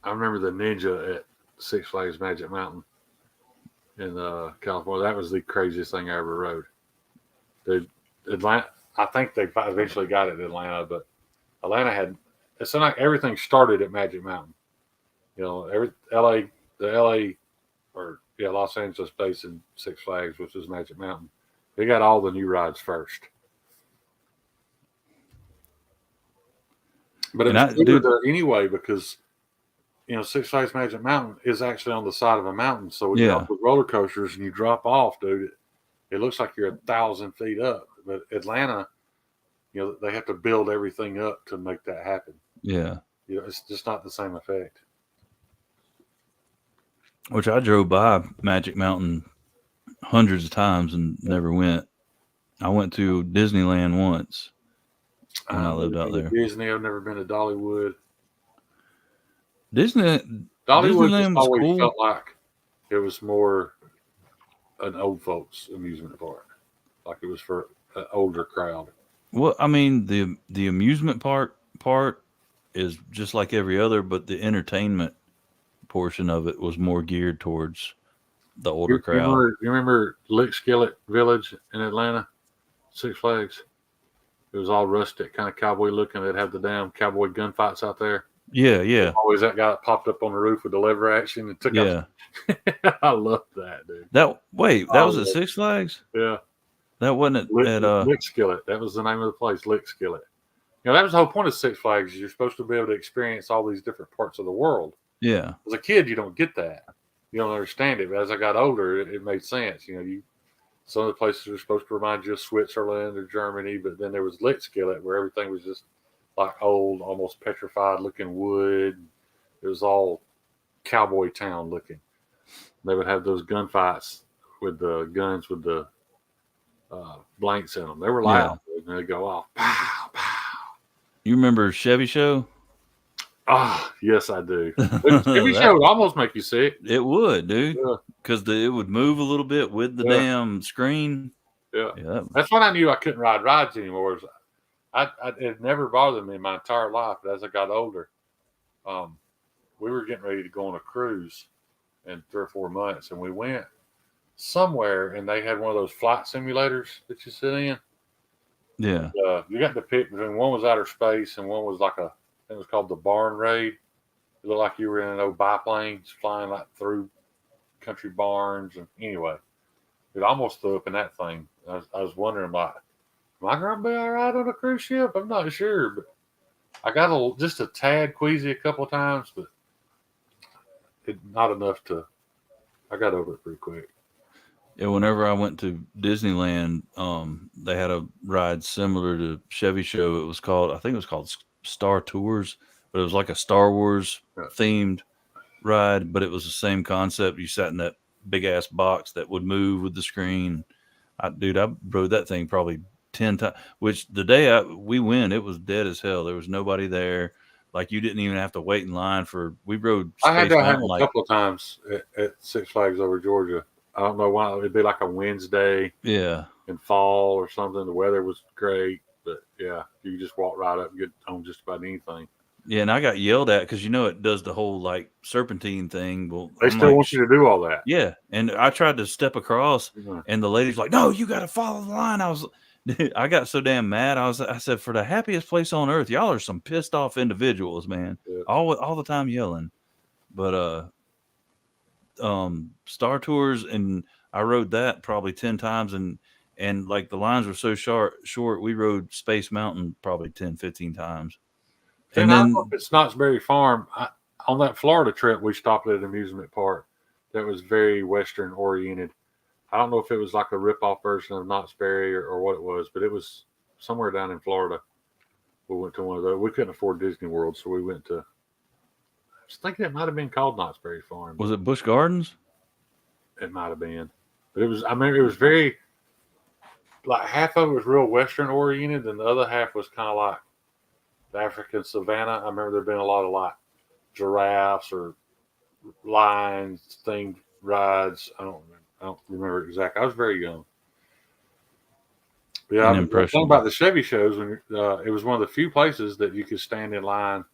I remember the Ninja at Six Flags Magic Mountain in California. That was the craziest thing I ever rode. Dude, Atlanta. I think they eventually got it in Atlanta, but Atlanta had. It seemed like everything started at Magic Mountain. You know, the LA, or Los Angeles Basin Six Flags, which is Magic Mountain. They got all the new rides first. But it was cooler there anyway because, you know, Six Flags Magic Mountain is actually on the side of a mountain. So when you're off the roller coasters and you drop off, dude, it looks like you're 1,000 feet up. But Atlanta, you know, they have to build everything up to make that happen. Yeah. You know, it's just not the same effect. Which I drove by Magic Mountain hundreds of times and never went. I went to Disneyland once when I lived out there. Disney, I've never been to Dollywood. Disneyland just was always cool. felt like it was more an old folks amusement park, like it was for an older crowd. Well, I mean, the amusement part is just like every other, but the entertainment portion of it was more geared towards the older crowd. You remember Lick Skillet Village in Atlanta, Six Flags? It was all rustic, kind of cowboy looking. They'd have the damn cowboy gunfights out there. Yeah. Always that guy that popped up on the roof with the lever action and took out. I love that, dude. That was at Six Flags? Yeah. That wasn't at Lick Skillet. That was the name of the place, Lick Skillet. You know, that was the whole point of Six Flags. You're supposed to be able to experience all these different parts of the world. Yeah. As a kid, you don't get that. You don't understand it. But as I got older, it made sense. You know, some of the places are supposed to remind you of Switzerland or Germany, but then there was Lick Skillet where everything was just like old, almost petrified looking wood. It was all cowboy town looking. They would have those gunfights with the guns with the blanks in them. They were loud. And they'd go off. Pow, pow. You remember Chevy Show? Ah, yes, I do. Chevy Show would almost make you sick. It would, dude. Because it would move a little bit with the damn screen. Yeah. That's when I knew I couldn't ride rides anymore. It never bothered me my entire life. But as I got older, we were getting ready to go on a cruise in 3 or 4 months, and we went somewhere, and they had one of those flight simulators that you sit in. Yeah. You got to pick between one was outer space and one was like it was called the Barn Raid. It looked like you were in an old biplane flying like through country barns. And anyway, it almost threw up in that thing. I was wondering, like, am I going to be all right on a cruise ship? I'm not sure, but I got just a tad queasy a couple of times, but not enough I got over it pretty quick. Yeah, whenever I went to Disneyland, they had a ride similar to Chevy Show. I think it was called Star Tours, but it was like a Star Wars themed ride, but it was the same concept. You sat in that big ass box that would move with the screen. I rode that thing probably 10 times, which the day we went, it was dead as hell. There was nobody there. Like, you didn't even have to wait in line we rode Space I had that Mountain happen a couple of times at Six Flags over Georgia. I don't know why. It'd be like a Wednesday in fall or something. The weather was great, but yeah, you could just walk right up and get on just about anything. Yeah, and I got yelled at because, it does the whole like serpentine thing. Well, they still want you to do all that. Yeah, and I tried to step across, and the lady's like, "No, you got to follow the line." I got so damn mad. I said, "For the happiest place on earth, y'all are some pissed off individuals, man. Yeah. All the time yelling." But Star Tours, and I rode that probably 10 times, and like the lines were so short, we rode Space Mountain probably 10, 15 times. And then I don't know if it's Knott's Berry Farm. On that Florida trip, we stopped at an amusement park that was very Western oriented. I don't know if it was like a rip-off version of Knott's Berry or what it was, but it was somewhere down in Florida. We went to one of those. We couldn't afford Disney World, so we went to, I was thinking it might have been called Knott's Berry Farm. Was it Busch Gardens? It might have been. But it was, I remember it was very like half of it was real Western oriented, and the other half was kind of like the African savannah. I remember there being a lot of like giraffes or lions themed rides. I don't remember exactly. I was very young. Yeah, the thing about the Chevy shows, when it was one of the few places that you could stand in line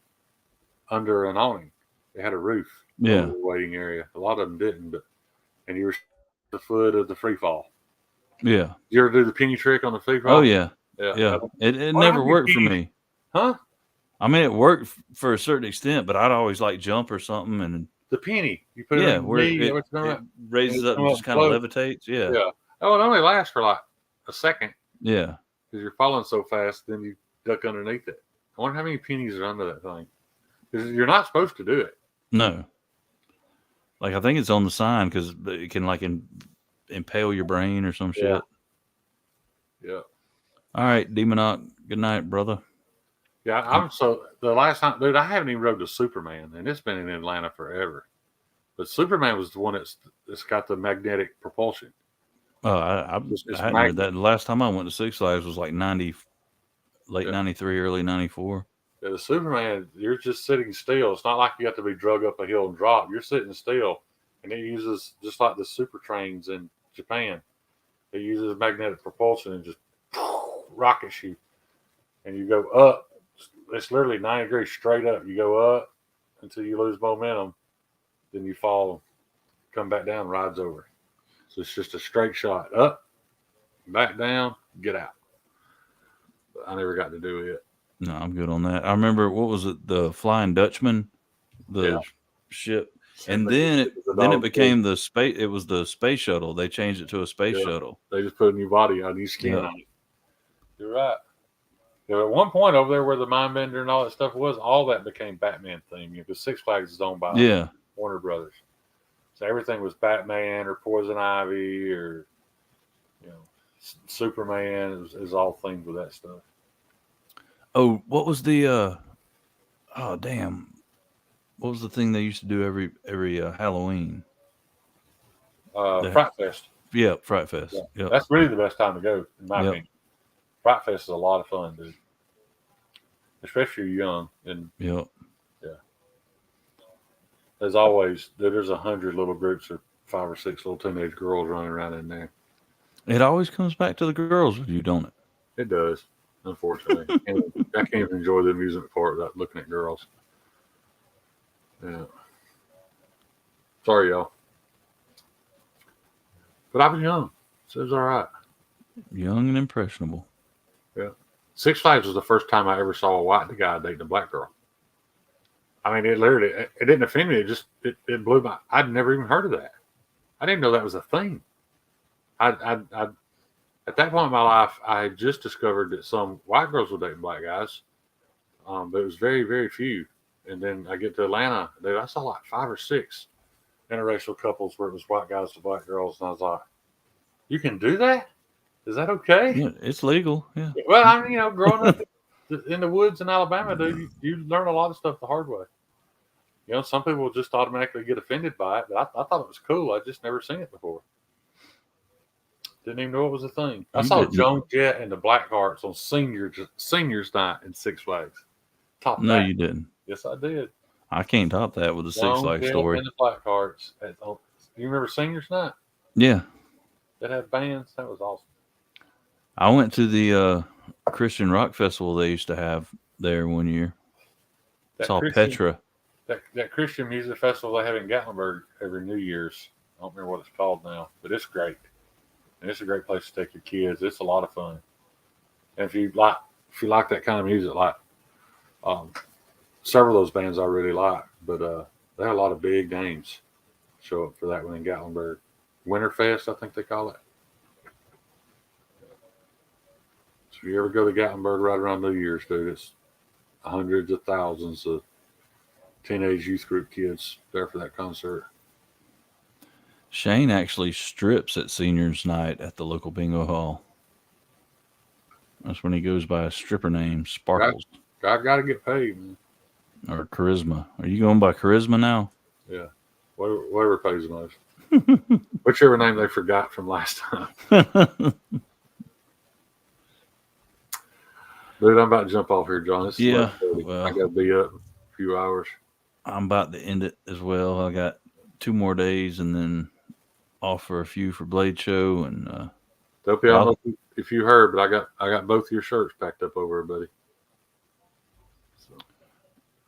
under an awning. They had a roof over the waiting area. A lot of them didn't, and you were at the foot of the free fall. Yeah. You ever do the penny trick on the free fall? Oh yeah. Yeah. It never worked for me. Huh? I mean, it worked for a certain extent, but I'd always like jump or something. And the penny, you put it on where your knee, it raises up and just kind of levitates. Yeah. Yeah. Oh, it only lasts for like a second. Yeah. Because you're falling so fast, then you duck underneath it. I wonder how many pennies are under that thing. Because you're not supposed to do it. No. Like, I think it's on the sign because it can like impale your brain or some shit. Yeah. All right, Demonoc. Good night, brother. Yeah, the last time, dude, I haven't even rode the Superman, and it's been in Atlanta forever. But Superman was the one that's got the magnetic propulsion. Oh, I hadn't heard that. The last time I went to Six Flags was like late 93, early 94. Yeah, the Superman, you're just sitting still. It's not like you have to be drug up a hill and drop. You're sitting still, and it uses, just like the super trains in Japan, it uses magnetic propulsion and just rockets you. And you go up. It's literally 90 degrees straight up. You go up until you lose momentum. Then you fall, come back down, ride's over. So it's just a straight shot. Up, back down, get out. But I never got to do it. No, I'm good on that. I remember, what was it? The Flying Dutchman, ship. And then it became the space. It was the space shuttle. They changed it to a space shuttle. They just put a new body on, new skin on it. You're right. Yeah, at one point over there where the Mind Bender and all that stuff was, all that became Batman theme. Because Six Flags is owned by Warner Brothers. So everything was Batman or Poison Ivy or Superman. It was all themed with that stuff. Oh, what was the oh damn. What was the thing they used to do every Halloween? Fright Fest. Yeah, Fright Fest. Yeah. Yep. That's really the best time to go, in my opinion. Fright Fest is a lot of fun, dude. Especially if you're young. And yeah. As always, there's 100 little groups of 5 or 6 little teenage girls running around in there. It always comes back to the girls with you, don't it? It does, unfortunately. I can't even enjoy the amusement part without looking at girls. Yeah. Sorry, y'all. But I was young, so it was all right. Young and impressionable. Yeah. Six Flags was the first time I ever saw a white guy dating a black girl. I mean, it didn't offend me. It blew my. I'd never even heard of that. I didn't know that was a thing. At that point in my life, I had just discovered that some white girls were dating black guys, but it was very, very few. And then I get to Atlanta, dude, I saw like 5 or 6 interracial couples where it was white guys to black girls, and I was like, "You can do that? Is that okay?" Yeah, it's legal. Yeah. Well, I mean, growing up in the woods in Alabama, dude, you learn a lot of stuff the hard way. Some people just automatically get offended by it, but I thought it was cool. I just never seen it before. Didn't even know it was a thing. I saw Joan Jett and the Blackhearts on seniors night in Six Flags. No, you didn't. Yes, I did. I can't top that with the Six Flags story. And the Blackhearts. You remember seniors night? Yeah. That had bands. That was awesome. I went to the Christian rock festival they used to have there one year. Saw Petra. That Christian music festival they have in Gatlinburg every New Year's. I don't remember what it's called now, but it's great. And it's a great place to take your kids. It's a lot of fun. And if you like that kind of music, like several of those bands I really like, but they have a lot of big names show up for that one in Gatlinburg. Winterfest, I think they call it. So if you ever go to Gatlinburg right around New Year's, dude, it's hundreds of thousands of teenage youth group kids there for that concert. Shane actually strips at seniors night at the local bingo hall. That's when he goes by a stripper name, Sparkles. I got to get paid, man. Or Charisma. Are you going by Charisma now? Yeah. Whatever pays the most. Whichever name they forgot from last time. Dude, I'm about to jump off here, John. It's Yeah, 11:30. I well, got to be up in a few hours. I'm about to end it as well. I got 2 more days and then off for a few for Blade Show, and Dopey, I don't know if you heard, but I got both your shirts packed up over, buddy. So.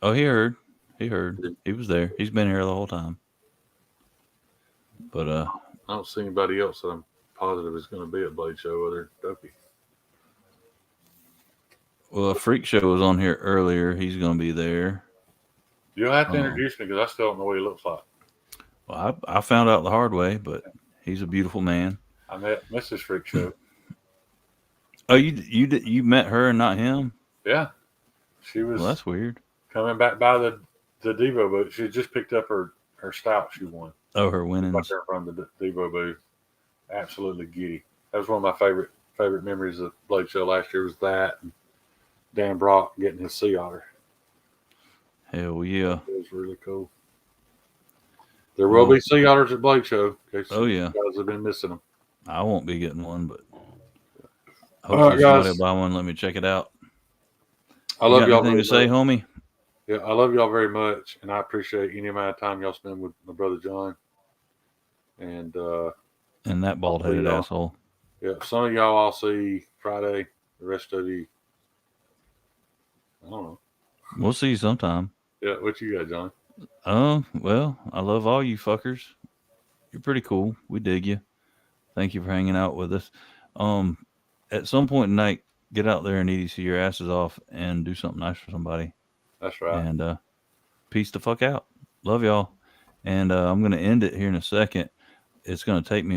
Oh, he heard. He heard. He was there. He's been here the whole time. But I don't see anybody else that I'm positive is going to be at Blade Show other than Dopey. Well, a Freak Show was on here earlier. He's going to be there. You'll have to introduce me because I still don't know what he looks like. Well, I found out the hard way, but he's a beautiful man. I met Mrs. Freak Show. Oh, you met her and not him? Yeah, she was. Well, that's weird. Coming back by the Devo booth. She just picked up her stout she won. Oh, her winnings. Right there from the Devo booth. Absolutely giddy. That was one of my favorite memories of Blade Show last year was that and Dan Brock getting his sea otter. Hell yeah. It was really cool. There will be sea otters at Blade Show. Oh yeah. You guys have been missing them. I won't be getting one, but hopefully somebody will buy one. Let me check it out. I love y'all. Anything to say, homie? Yeah, I love y'all very much, and I appreciate any amount of time y'all spend with my brother John. And that bald-headed asshole. Yeah, some of y'all I'll see Friday. The rest of you, I don't know. We'll see you sometime. Yeah, what you got, John? Well, I love all you fuckers. You're pretty cool. We dig you. Thank you for hanging out with us. At some point tonight, get out there and EDC your asses off and do something nice for somebody. That's right. And peace the fuck out. Love y'all. And I'm going to end it here in a second. It's going to take me